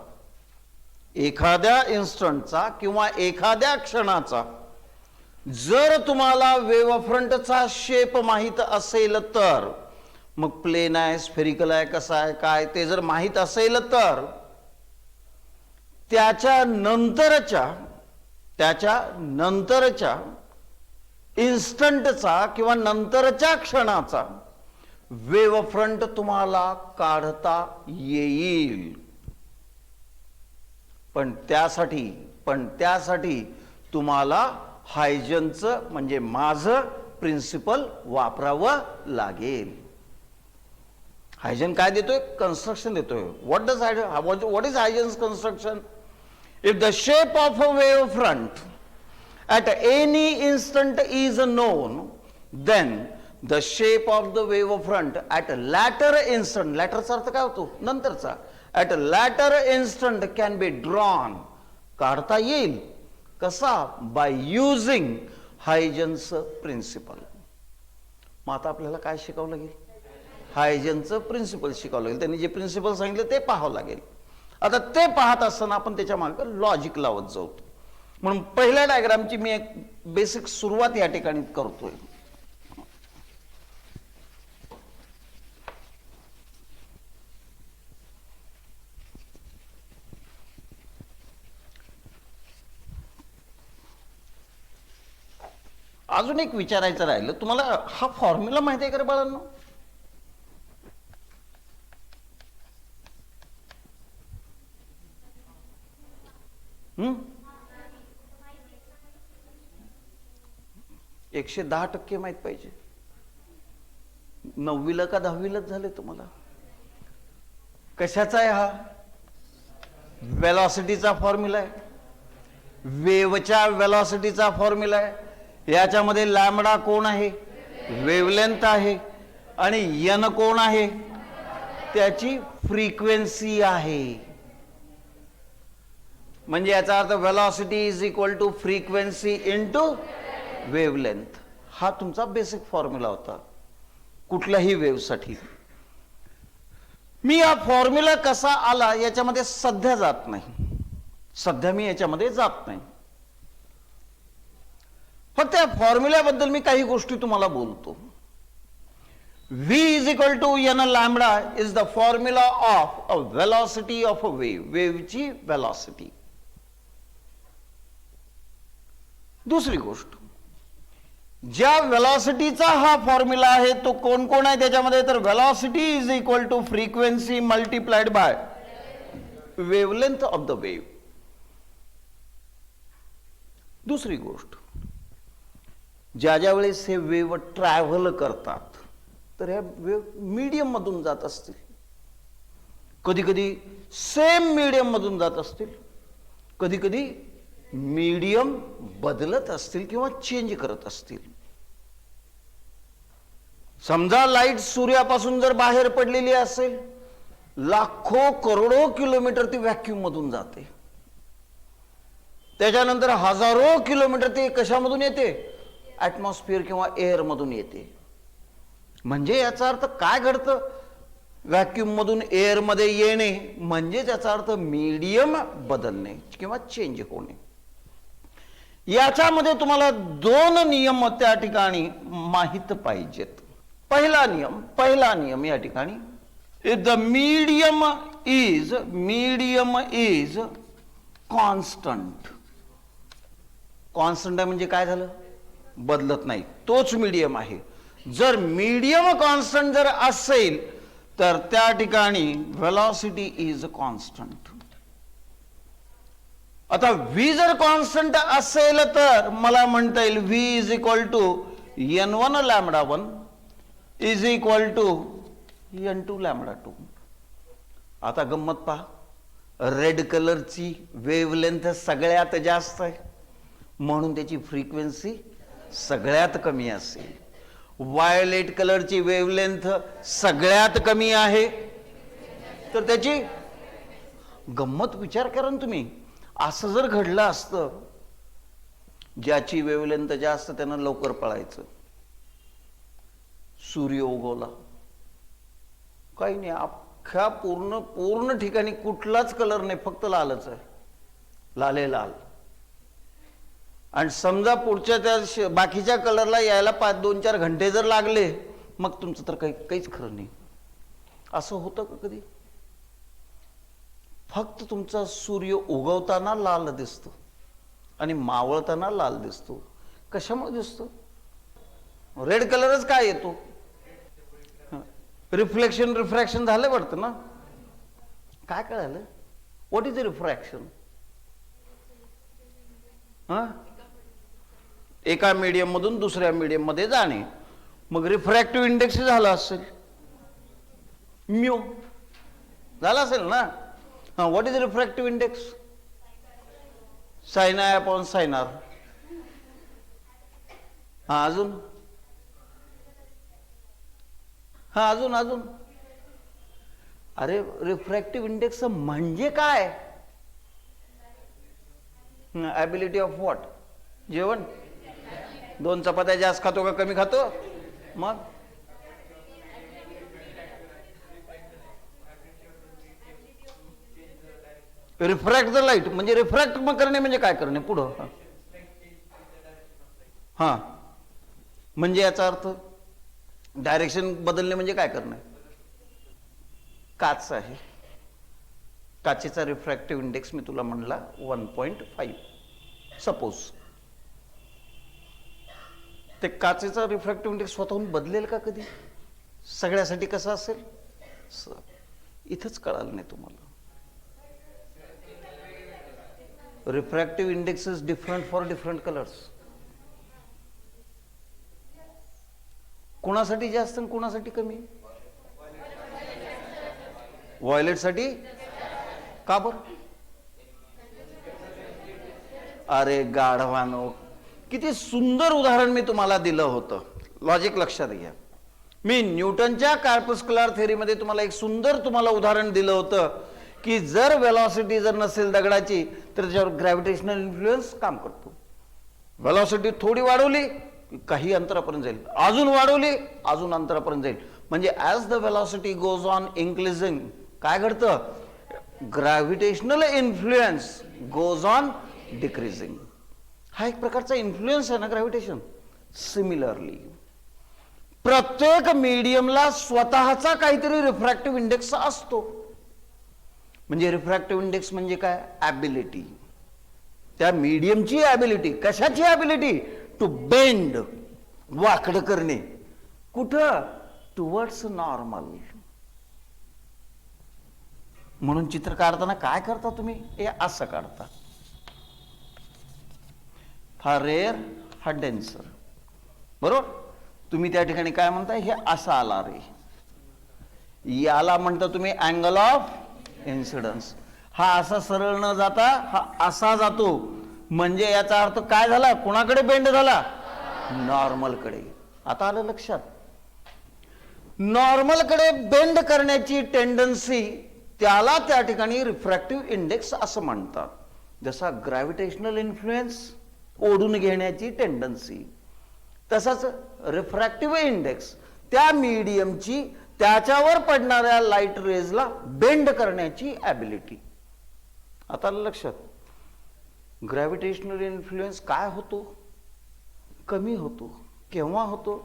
एखाद्या इन्स्टंटचा किंवा एखाद्या क्षणाचा जर तुम्हाला वेव्ह फ्रंटचा शेप माहित असेल तर, मग प्लेन आहे, स्फेरिकल आहे, कसा आहे, काय ते जर माहित असेल तर त्याच्या नंतरच्या इन्स्टंटचा किंवा नंतरच्या क्षणाचा वेव्ह फ्रंट तुम्हाला काढता येईल. पण त्यासाठी तुम्हाला हायजनचं म्हणजे माझं प्रिन्सिपल वापरावं लागेल. हायजन काय देतोय? कन्स्ट्रक्शन देतोय. What is Huygens construction? If the shape of a wave front at any instant is known, then the shape of the wave front at a later instant, later चा अर्थ काय होतो? नंतरचा. at a later instant can be drawn, काढता येईल. कसा? by using Huygens principle. मग आता आपल्याला काय शिकावं लागेल? हायजनचं प्रिन्सिपल शिकावं लागेल. त्यांनी जे प्रिन्सिपल सांगितलं ते पाहावं लागेल. आता ते पाहत असताना आपण त्याच्या मागे लॉजिक लावत जाऊ. म्हणून पहिल्या डायग्रामची मी एक बेसिक सुरुवात या ठिकाणी करतोय. अजून एक विचारायचं राहिलं, तुम्हाला हा फॉर्म्युला माहिती आहे का रे बाळांनो? हम्म 110% माहित पाहिजे. 9वीला का 10वीलाच झाले तुम्हाला? कशाचा आहे हा? वेलॉसिटीचा फॉर्म्युला आहे, वेव्हच्या वेलॉसिटीचा फॉर्म्युला आहे. याच्यामध्ये लॅम्बडा कोण आहे? वेव्हलेंथ आहे. आणि एन कोण आहे? त्याची फ्रिक्वेन्सी आहे. म्हणजे याचा अर्थ velocity is equal to frequency into wavelength. हा तुमचा बेसिक फॉर्म्युला होता कुठल्याही वेव्हसाठी. मी हा फॉर्म्युला कसा आला याच्यामध्ये सध्या जात नाही, सध्या मी याच्यामध्ये जात नाही. फक्त या फॉर्म्युल्याबद्दल मी काही गोष्टी तुम्हाला बोलतो. V is equal to n lambda is the formula of a velocity of a wave. वेव्हची वेलॉसिटी. दुसरी गोष्ट, ज्या वेलॉसिटीचा हा फॉर्म्युला आहे तो कोण कोण आहे त्याच्यामध्ये? तर velocity is equal to frequency multiplied by wavelength of the wave. दुसरी गोष्ट, ज्या ज्या वेळेस हे वेव्ह ट्रॅव्हल करतात तर ह्या वेव्ह मीडियम मधून जात असतील, कधी कधी सेम मीडियम मधून जात असतील, कधी कधी मीडियम बदलत असतील किंवा चेंज करत असतील. समजा लाईट सूर्यापासून जर बाहेर पडलेली असेल, लाखो करोडो किलोमीटर ती व्हॅक्यूम मधून जाते. त्याच्यानंतर हजारो किलोमीटर ते कशामधून येते? ऍटमॉस्फिअर किंवा एअर मधून येते. म्हणजे याचा अर्थ काय घडतं? व्हॅक्यूम मधून एअर मध्ये येणे म्हणजे त्याचा अर्थ मीडियम बदलणे किंवा चेंज होणे. याच्यामध्ये तुम्हाला दोन नियम त्या ठिकाणी माहित पाहिजेत. पहिला नियम या ठिकाणी, the medium is constant. Constant म्हणजे काय झालं? बदलत नाही, तोच मीडियम आहे. जर मीडियम कॉन्स्टंट जर असेल तर त्या ठिकाणी वेलॉसिटी इज कॉन्स्टंट. आता v जर कॉन्स्टंट असेल तर मला म्हणता येईल v is equal to n1 lambda 1 is equal to n2 lambda 2. आता गंमत पहा, रेड कलरची वेव्हलेंथ सगळ्यात जास्त आहे म्हणून त्याची फ्रिक्वेन्सी सगळ्यात कमी असेल. वायलेट कलरची वेव्हलेंथ सगळ्यात कमी आहे तर त्याची गंमत विचार करा ना तुम्ही. असं जर घडलं असतं, ज्याची वेव्हलेंथ जास्त त्यानं लवकर पळायचं. सूर्य उगवला, काही नाही, अख्ख्या पूर्ण ठिकाणी कुठलाच कलर नाही, फक्त लालच आहे, लाले लाल. आणि समजा पुढच्या त्या बाकीच्या कलरला यायला 2-4 घंटे जर लागले मग तुमचं तर काहीच खरं नाही. असं होतं का कधी? फक्त तुमचा सूर्य उगवताना लाल दिसतो आणि मावळताना लाल दिसतो. कशामुळे दिसतो? रेड कलरच काय येतो? रिफ्रॅक्शन झालं वाटतं ना. काय कळालं? What is refraction? एका मीडियम मधून दुसऱ्या मीडियम मध्ये जाणे. मग रिफ्रॅक्टिव्ह इंडेक्स झाला असेल म्यू, झाला असेल ना. What is refractive index? Sine I upon sine r. अजून अजून अरे रिफ्रॅक्टिव्ह इंडेक्स म्हणजे काय? Ability of what? जेवण 2 चपात्या जास्त खातो का कमी खातो? मग रिफ्रॅक्ट द लाईट म्हणजे रिफ्रॅक्ट करणे म्हणजे काय करणे? पुढं म्हणजे याचा अर्थ डायरेक्शन बदलणे म्हणजे काय करणे? काच आहे, काचेचा रिफ्रॅक्टिव्ह इंडेक्स मी तुला म्हणला 1.5 सपोज. ते काचेचा रिफ्रॅक्टिव्ह इंडेक्स स्वतःहून बदलेल का कधी? सगळ्यासाठी कसं असेल? इथंच कळालं नाही तुम्हाला. Refractive index is different for different colours. कोणासाठी जास्त आणि कोणासाठी कमी? व्हायोलेट साठी. का बरं? अरे गाढवानो, किती सुंदर उदाहरण मी तुम्हाला दिलं होतं. लॉजिक लक्षात घ्या. मी न्यूटनच्या कॉर्पस्क्युलर थेअरीमध्ये तुम्हाला एक सुंदर उदाहरण दिलं होतं की जर वेलॉसिटी जर नसेल दगडाची तर त्याच्यावर ग्रॅव्हिटेशनल इन्फ्लुएन्स काम करतो. वेलॉसिटी थोडी वाढवली काही अंतरापर्यंत जाईल, अजून वाढवली अजून अंतरापर्यंत जाईल. म्हणजे as the velocity goes on increasing काय घडतं? Gravitational influence goes on decreasing. हा एक प्रकारचा इन्फ्लुएन्स आहे ना ग्रॅव्हिटेशन. सिमिलरली प्रत्येक मीडियमला स्वतःचा काहीतरी रिफ्रॅक्टिव्ह इंडेक्स असतो. म्हणजे रिफ्रॅक्टिव्ह इंडेक्स म्हणजे काय? ॲबिलिटी. त्या मीडियमची ॲबिलिटी. कशाची ॲबिलिटी? टू बेंड, वाकड करणे. कुठं? Towards normal. म्हणून चित्र काढताना काय करता तुम्ही? हे असं काढता. हा रेअर, हा डेन्सर, बरोबर. तुम्ही त्या ठिकाणी काय म्हणताय? हे असं आला रे. याला म्हणता तुम्ही अँगल ऑफ इन्सिडन्स. हा असा सरळ न जाता हा असा जातो. म्हणजे याचा अर्थ काय झाला? कोणाकडे बेंड झाला? नॉर्मल कडे. आता आलं लक्षात? नॉर्मल कडे बेंड करण्याची टेंडन्सी त्याला त्या ठिकाणी रिफ्रॅक्टिव्ह इंडेक्स असं म्हणतात. जसा ग्रॅव्हिटेशनल इन्फ्लुएन्स ओढून घेण्याची टेंडन्सी, तसाच रिफ्रॅक्टिव्ह इंडेक्स त्या मीडियमची त्याच्यावर पडणाऱ्या लाईट रेजला बेंड करण्याची ॲबिलिटी. आता लक्षात? ग्रॅव्हिटेशनल इन्फ्लुएन्स काय होतो? कमी होतो. केव्हा होतो?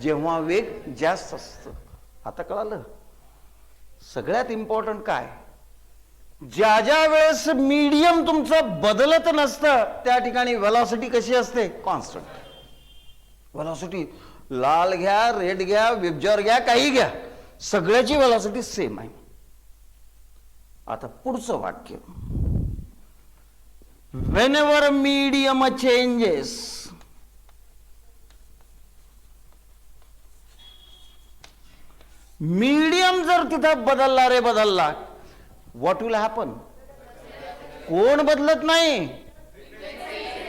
जेव्हा वेग जास्त असतो. आता कळालं? सगळ्यात इम्पॉर्टंट काय? ज्या ज्या वेळेस मीडियम तुमचं बदलत नसतं त्या ठिकाणी वेलॉसिटी कशी असते? कॉन्स्टंट. वेलॉसिटी लाल घ्या, रेड घ्या, विब्जर घ्या, काही घ्या, सगळ्याची वेलॉसिटी सेम आहे. आता पुढचं वाक्य. व्हेनेवर मीडियम चेंजेस, मीडियम जर तिथं बदलला रे बदलला, व्हॉट विल हॅपन? कोण बदलत नाही?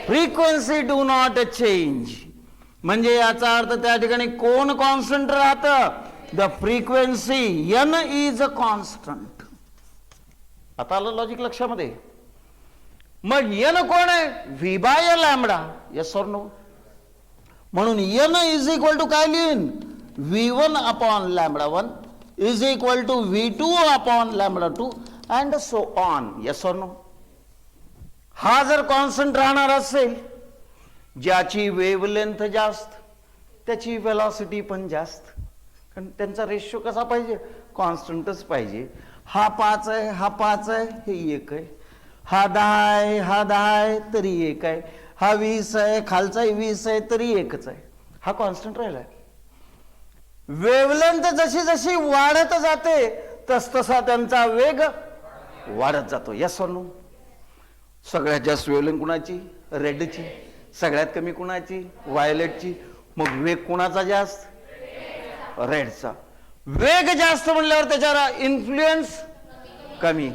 Frequency do not change. म्हणजे याचा अर्थ त्या ठिकाणी कोण कॉन्स्टंट राहतं? The frequency n is a constant. आता आलं लॉजिक लक्षामध्ये? मग एन कोण आहे? V by lambda. Yes or no? म्हणून एन इज इक्वल टू काय लिहिन? V1 upon lambda 1 is equal to V2 upon lambda 2 and so on. Yes or no? हा जर कॉन्स्टंट राहणार असेल, ज्याची वेव्हलेंथ जास्त त्याची वेलॉसिटी पण जास्त. कारण त्यांचा रेशो कसा पाहिजे? कॉन्स्टंटच पाहिजे. हा 5 आहे, हा 5 आहे, हे 1 आहे. हा 10 आहे, हा 10 आहे, तरी 1 आहे. हा 20 आहे, खालचाही 20 आहे, तरी 1च आहे. हा कॉन्स्टंट राहिलाय. वेव्हलेंथ जशी जशी वाढत जाते तसतसा त्यांचा वेग वाढत जातो. यस और नो? सगळ्यात जास्त वेव्हलेंथ कुणाची? रेडची. सगळ्यात कमी कुणाची? व्हायोलेटची. मग वेग कुणाचा जास्त? रेडचा. वेग जास्त म्हणल्यावर त्याच्यावर इन्फ्लुएन्स कमी.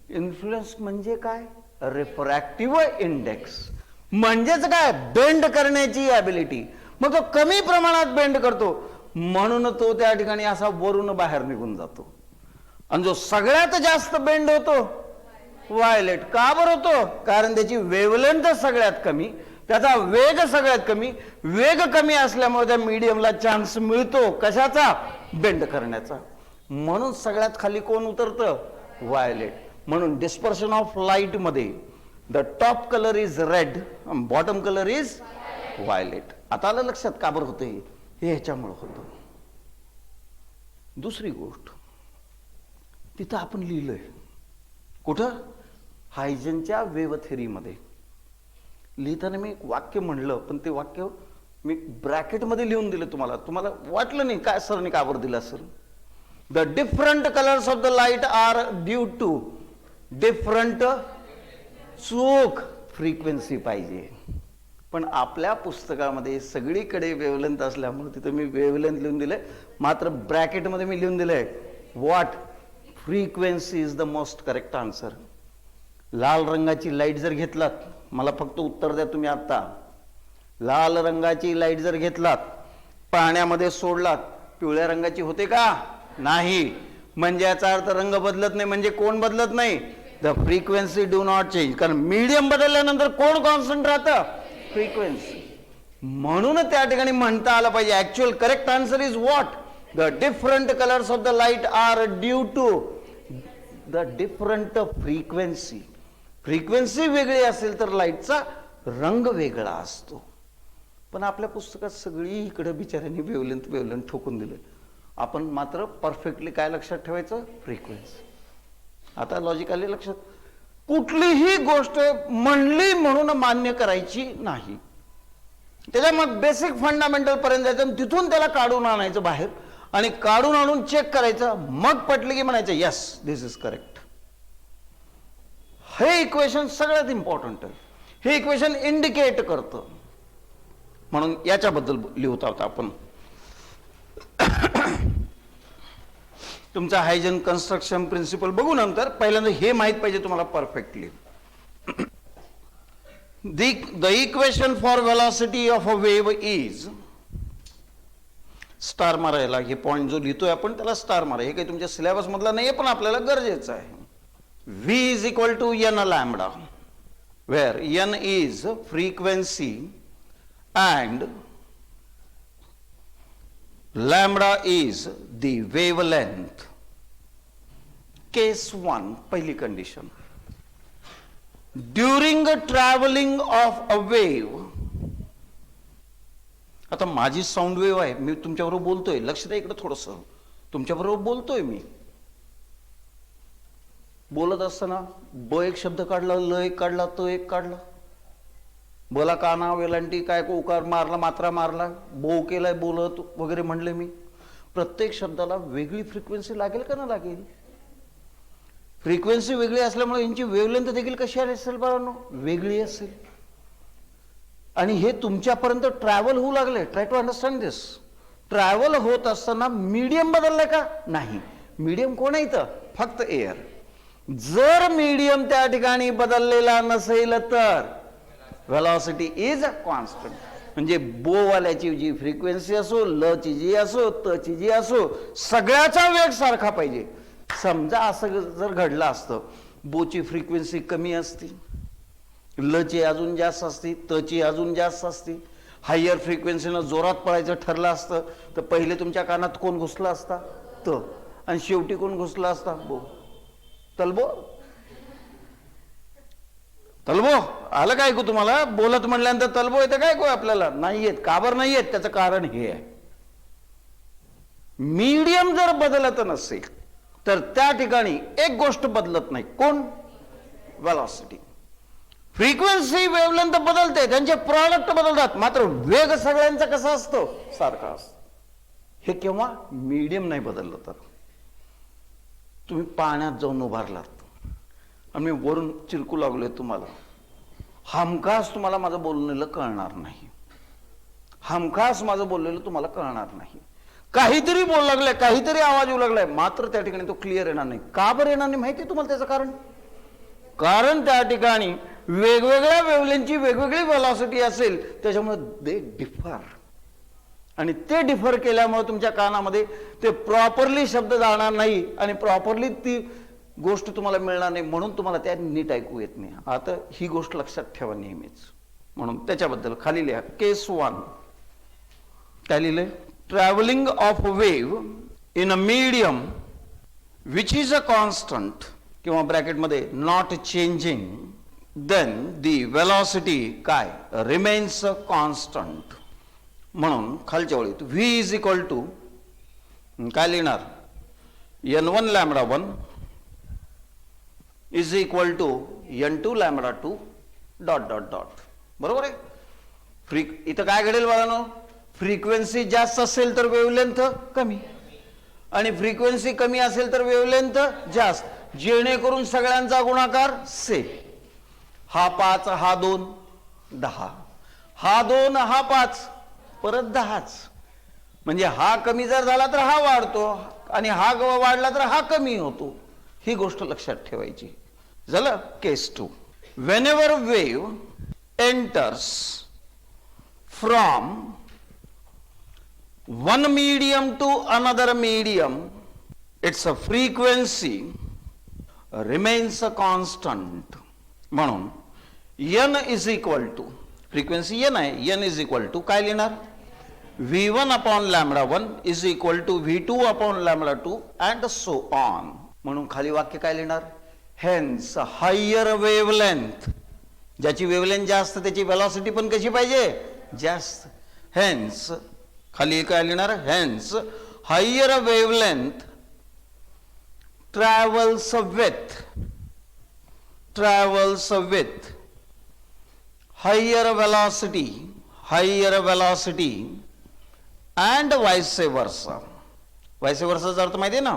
इन्फ्लुएन्स म्हणजे काय? Refractive index. म्हणजेच काय? बेंड करण्याची ॲबिलिटी. मग तो कमी प्रमाणात बेंड करतो म्हणून तो त्या ठिकाणी असा वरून बाहेर निघून जातो. आणि जो सगळ्यात जास्त बेंड होतो व्हायोलेट. का बरं होतो? कारण त्याची वेव्हलेंथ सगळ्यात कमी, त्याचा वेग सगळ्यात कमी. वेग कमी असल्यामुळे त्या मीडियमला चान्स मिळतो कशाचा? बेंड करण्याचा. म्हणून सगळ्यात खाली कोण उतरतं? व्हायोलेट. म्हणून डिस्पर्शन ऑफ लाईट मध्ये the top colour is red, bottom colour is violet. आता आलं लक्षात का बरं होतं? हे ह्याच्यामुळं होतं. दुसरी गोष्ट तिथं आपण लिहिलंय कुठं? हायजेनच्या वेव्ह थेअरीमध्ये. लिहिताना मी एक वाक्य म्हणलं पण ते वाक्य मी ब्रॅकेटमध्ये लिहून दिले तुम्हाला, तुम्हाला वाटलं नाही काय सरने का बरं दिलं असेल. The different colours of the light are due to different, चूक फ्रिक्वेन्सी पाहिजे. पण आपल्या पुस्तकामध्ये सगळीकडे वेवलेंथ असल्यामुळे तिथे मी वेवलेंथ लिहून दिले, मात्र ब्रॅकेटमध्ये मी लिहून दिलंय what frequency is the most correct answer. लाल रंगाची लाईट जर घेतलात, मला फक्त उत्तर द्या तुम्ही आता, लाल रंगाची लाईट जर घेतलात, पाण्यामध्ये सोडलात, पिवळ्या रंगाची होते का? नाही. म्हणजे याचा अर्थ रंग बदलत नाही. म्हणजे कोण बदलत नाही? The frequency do not change. कारण मीडियम बदलल्यानंतर कोण कॉन्स्टंट राहतं? फ्रिक्वेन्सी. म्हणून त्या ठिकाणी म्हणता आलं पाहिजे actual correct answer is what, the different colours of the light are due to the different frequency. Frequency वेगळी असेल तर लाईटचा रंग वेगळा असतो. पण आपल्या पुस्तकात सगळी इकडे बिचाऱ्यांनी वेवलेंथ ठोकून दिले. आपण मात्र परफेक्टली काय लक्षात ठेवायचं? फ्रिक्वेन्सी. आता लॉजिक आले लक्षात. कुठलीही गोष्ट म्हणली म्हणून मान्य करायची नाही. त्याच्या मग बेसिक फंडामेंटल पर्यंत जायचं, तिथून त्याला काढून आणायचं बाहेर आणि काढून आणून चेक करायचं, मग पटलं की म्हणायचं येस दिस इज करेक्ट. हे इक्वेशन सगळ्यात इम्पॉर्टंट आहे. हे इक्वेशन इंडिकेट करतं. म्हणून याच्याबद्दल लिहित आहोत आपण. तुमचा हायजन कन्स्ट्रक्शन प्रिन्सिपल बघू नंतर. पहिल्यांदा हे माहित पाहिजे तुम्हाला perfectly. The equation for velocity of a wave is, star मारायला, हे पॉइंट जो लिहितोय आपण त्याला स्टार मारा. हे काही तुमच्या सिलेबस मधला नाहीये पण आपल्याला गरजेचं आहे. V is equal to n lambda, where n is frequency and lambda is the wavelength. Case 1, पहिली condition. During a traveling of a wave, आता माझी साऊंड वेव्ह आहे, मी तुमच्याबरोबर बोलतोय, लक्ष द्या इकडे थोडस, तुमच्याबरोबर बोलतोय मी. बोलत असताना ब एक शब्द काढला, ल एक काढला, त एक काढला, बोला काना वेलांटी काय उकार मारला, मात्रा मारला, बो केलाय, बोलत वगैरे म्हणले मी. प्रत्येक शब्दाला वेगळी फ्रिक्वेन्सी लागेल का ना लागेल? फ्रिक्वेन्सी वेगळी असल्यामुळे यांची वेवलेंथ देखील कशी असेल बाळांनो? वेगळी असेल. आणि हे तुमच्यापर्यंत ट्रॅव्हल होऊ लागले. Try to understand this. Travel होत असताना मीडियम बदललाय का? नाही. मीडियम कोण आहे इथं? फक्त एअर. जर मीडियम त्या ठिकाणी बदललेला नसेल तर व्हेलॉसिटी इज कॉन्स्टंट. म्हणजे बो वाल्याची जी फ्रिक्वेन्सी असो, ल ची जी असो, त ची जी असो, सगळ्याचा वेग सारखा पाहिजे. समजा असं जर घडलं असतं, बोची फ्रिक्वेन्सी कमी असती, ल ची अजून जास्त असती, त ची अजून जास्त असती, हायर फ्रिक्वेन्सीनं जोरात पळायचं ठरलं असतं तर पहिले तुमच्या कानात कोण घुसला असता? त. आणि शेवटी कोण घुसला असता? बो. तलबो. तलबो आलं काय ऐकू तुम्हाला? बोलत म्हणल्यानंतर तलबो येतं काय को आपल्याला? नाही येत. का बरं नाही येत? त्याचं कारण हे आहे, मीडियम जर बदलत नसेल तर त्या ठिकाणी एक गोष्ट बदलत नाही. कोण? व्हेलॉसिटी. फ्रिक्वेन्सी वेवलेंथ बदलते, त्यांचे प्रॉडक्ट बदलतात, मात्र वेग सगळ्यांचा कसा असतो? सारखा असतो. हे केव्हा? मीडियम नाही बदललं तर. तुम्ही पाण्यात जाऊन उभारलात आणि मी वरून चिरकू लागलोय तुम्हाला, हमखास तुम्हाला माझं बोललेलं कळणार नाही. हमखास माझं बोललेलं तुम्हाला कळणार नाही. काहीतरी बोलू लागलाय, काहीतरी आवाज येऊ लागलाय, मात्र त्या ठिकाणी तो क्लिअर येणार नाही. का बरं येणार नाही माहिती तुम्हाला त्याचं कारण? कारण त्या ठिकाणी वेगवेगळ्या वेव्हलेंथची वेगवेगळी व्हेलॉसिटी असेल, त्याच्यामुळे दे डिफर. आणि ते डिफर केल्यामुळे तुमच्या कानामध्ये ते प्रॉपरली शब्द जाणार नाही आणि प्रॉपरली ती गोष्ट तुम्हाला मिळणार नाही. म्हणून तुम्हाला त्या नीट ऐकू येत नाही. आता ही गोष्ट लक्षात ठेवा नेहमीच. म्हणून त्याच्याबद्दल खाली लिहा. केस 1 काय लिहिलंय? Travelling of wave in a medium which is a constant किंवा ब्रॅकेटमध्ये not changing, then the velocity काय? Remains constant. म्हणून खालच्या ओळीत v इज इक्वल टू काय लिहिणार? n1 lambda 1 is equal to n2 lambda 2 dot dot dot. बरोबर आहे? इथं काय घडेल बाळांनो, फ्रिक्वेन्सी जास्त असेल तर वेव्हलेंथ कमी आणि फ्रिक्वेन्सी कमी असेल तर वेव्हलेंथ जास्त, जेणेकरून सगळ्यांचा गुणाकार सेम. हा 5 हा 2 10, हा 2 हा 5 परत 10च. म्हणजे हा कमी जर झाला तर हा वाढतो आणि हा वाढला तर हा कमी होतो. ही गोष्ट लक्षात ठेवायची. झालं. केस 2. Whenever wave enters from one medium to another medium, its a frequency remains a constant. म्हणून n is equal to, frequency n आहे, n is equal to काय लिहिणार, v1 upon lambda 1 is equal to v2 upon lambda 2 and so on. म्हणून खाली वाक्य काय लिहिणार, hence higher wavelength, ज्याची वेव्हलेंथ जास्त त्याची वेलॉसिटी पण कशी पाहिजे, जास्त. hence खाली काय लिहिणार, hence higher wavelength travels with higher velocity and vice versa. Vice वर्साचा अर्थ माहिती आहे ना,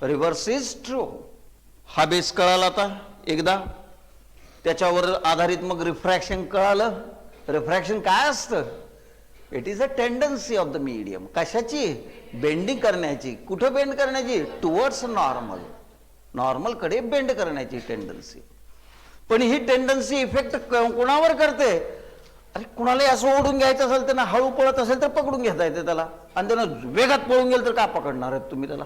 रिव्हर्स इज ट्रू. हा बेस कळाला आता एकदा, त्याच्यावर आधारित मग रिफ्रॅक्शन कळालं. रिफ्रॅक्शन काय असतं, it is a tendency of the medium. कशाची, बेंडिंग करण्याची. कुठं बेंड करण्याची, टुवर्ड्स नॉर्मल, नॉर्मल कडे बेंड करण्याची टेंडन्सी. पण ही टेंडन्सी इफेक्ट कोणावर करते, अरे कुणाला असं ओढून घ्यायचं असेल, त्यांना हळू पळत असेल तर पकडून घेता येते त्याला, आणि त्यांना वेगात पळून गेलं तर का पकडणार आहेत तुम्ही त्याला.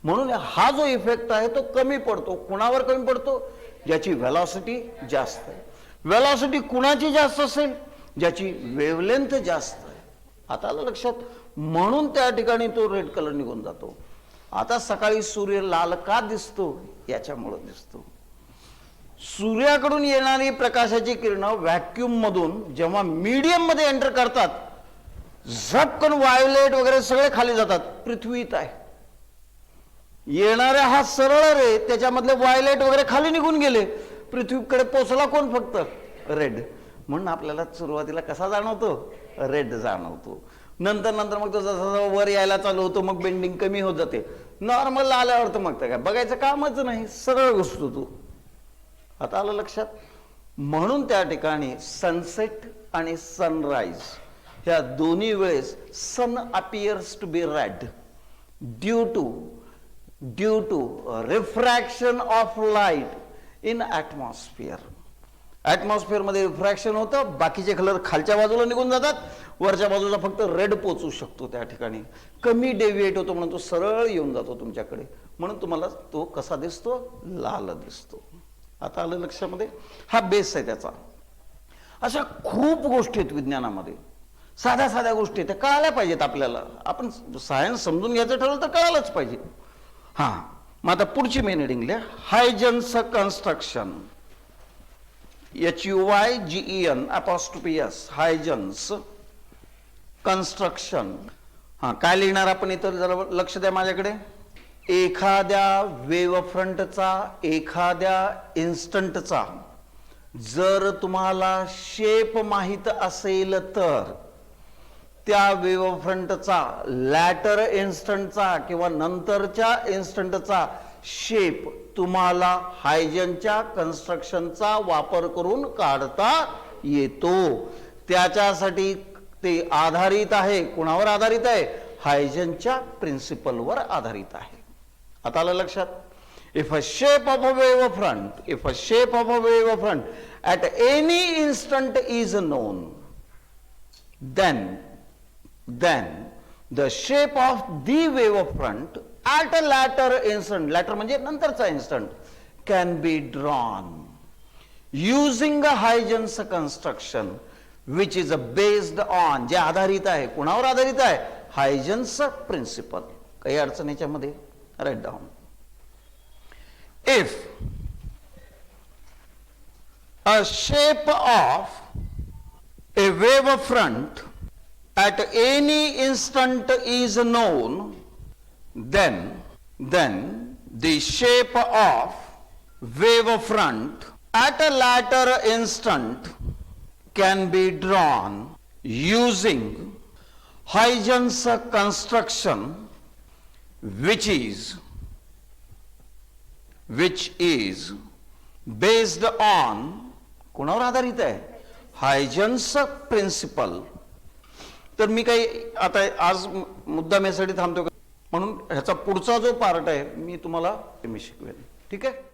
म्हणून हा जो इफेक्ट आहे तो कमी पडतो. कुणावर कमी पडतो, ज्याची व्हेलॉसिटी जास्त आहे. व्हेलॉसिटी कुणाची जास्त असेल, ज्याची वेव्हलेंथ जास्त आहे. आता आलं लक्षात. म्हणून त्या ठिकाणी तो रेड कलर निघून जातो. आता सकाळी सूर्य लाल का दिसतो, याच्यामुळे दिसतो. सूर्याकडून येणारी प्रकाशाची किरणं व्हॅक्यूम मधून जेव्हा मीडियम मध्ये एंटर करतात, झटकन व्हायोलेट वगैरे सगळे खाली जातात. पृथ्वीत आहे येणाऱ्या हा सरळ रे, त्याच्यामधले व्हायोलेट वगैरे खाली निघून गेले. पृथ्वीकडे पोचला कोण, फक्त रेड. म्हणून आपल्याला सुरुवातीला कसा जाणवतो, रेड जाणवतो. नंतर मग तो जसा वर यायला चालू होतो, मग बेंडिंग कमी होत जाते. नॉर्मल आल्यावर तर मग काय बघायचं कामच नाही, सरळ घुसतो तू. आता आलं लक्षात. म्हणून त्या ठिकाणी सनसेट आणि सनराईज ह्या दोन्ही वेळेस sun appears to be red due to refraction of light in atmosphere. Atmosphere मध्ये रिफ्रॅक्शन होतं, बाकीचे कलर खालच्या बाजूला निघून जातात, वरच्या बाजूला फक्त रेड पोचू शकतो. त्या ठिकाणी कमी डेव्हिएट होतो, म्हणून तो सरळ येऊन जातो तुमच्याकडे. म्हणून तुम्हाला तो कसा दिसतो, लाल दिसतो. आता आलं लक्षामध्ये. हा बेस आहे त्याचा. अशा खूप गोष्टी आहेत विज्ञानामध्ये, साध्या गोष्टी त्या कळायला पाहिजेत आपल्याला. आपण सायन्स समजून घ्यायचं ठरवलं तर कळायलाच पाहिजे. हा, मग आता पुढची मेन हेडिंग लिहा, Huygens construction. HUYGEN', Huygens construction. हा, काय लिहिणार आपण इतर, जरा लक्ष द्या माझ्याकडे. एखाद्या वेव्हफ्रंटचा, एखाद्या इन्स्टंटचा जर तुम्हाला शेप माहित असेल तर त्या वेव्हफ्रंटचा, लॅटर इन्स्टंटचा किंवा नंतरच्या इन्स्टंटचा शेप तुम्हाला हायजनच्या कन्स्ट्रक्शनचा वापर करून काढता येतो. त्याच्यासाठी ते आधारित आहे, कुणावर आधारित आहे, हायजनच्या प्रिन्सिपलवर आधारित आहे. आता आलं लक्षात. If a shape of a wave front at any instant is known, then the shape of the wave front at a later instant, later म्हणजे नंतरचा instant, can be drawn using a Huygens construction which is based on, जे आधारित आहे, कुणावर आधारित आहे, हायजन्स principal. काही अडचण याच्यामध्ये, write down. If a shape of a wave front at any instant is known, then the shape of wave front at a later instant can be drawn using Huygens construction, which is based on कोणावर आधारित आहे? हायजन्स principal. तर मी काही आता आज मुद्दाम यासाठी थांबतो, म्हणून ह्याचा पुढचा जो पार्ट आहे मी तुम्हाला शिकवेन. ठीक आहे.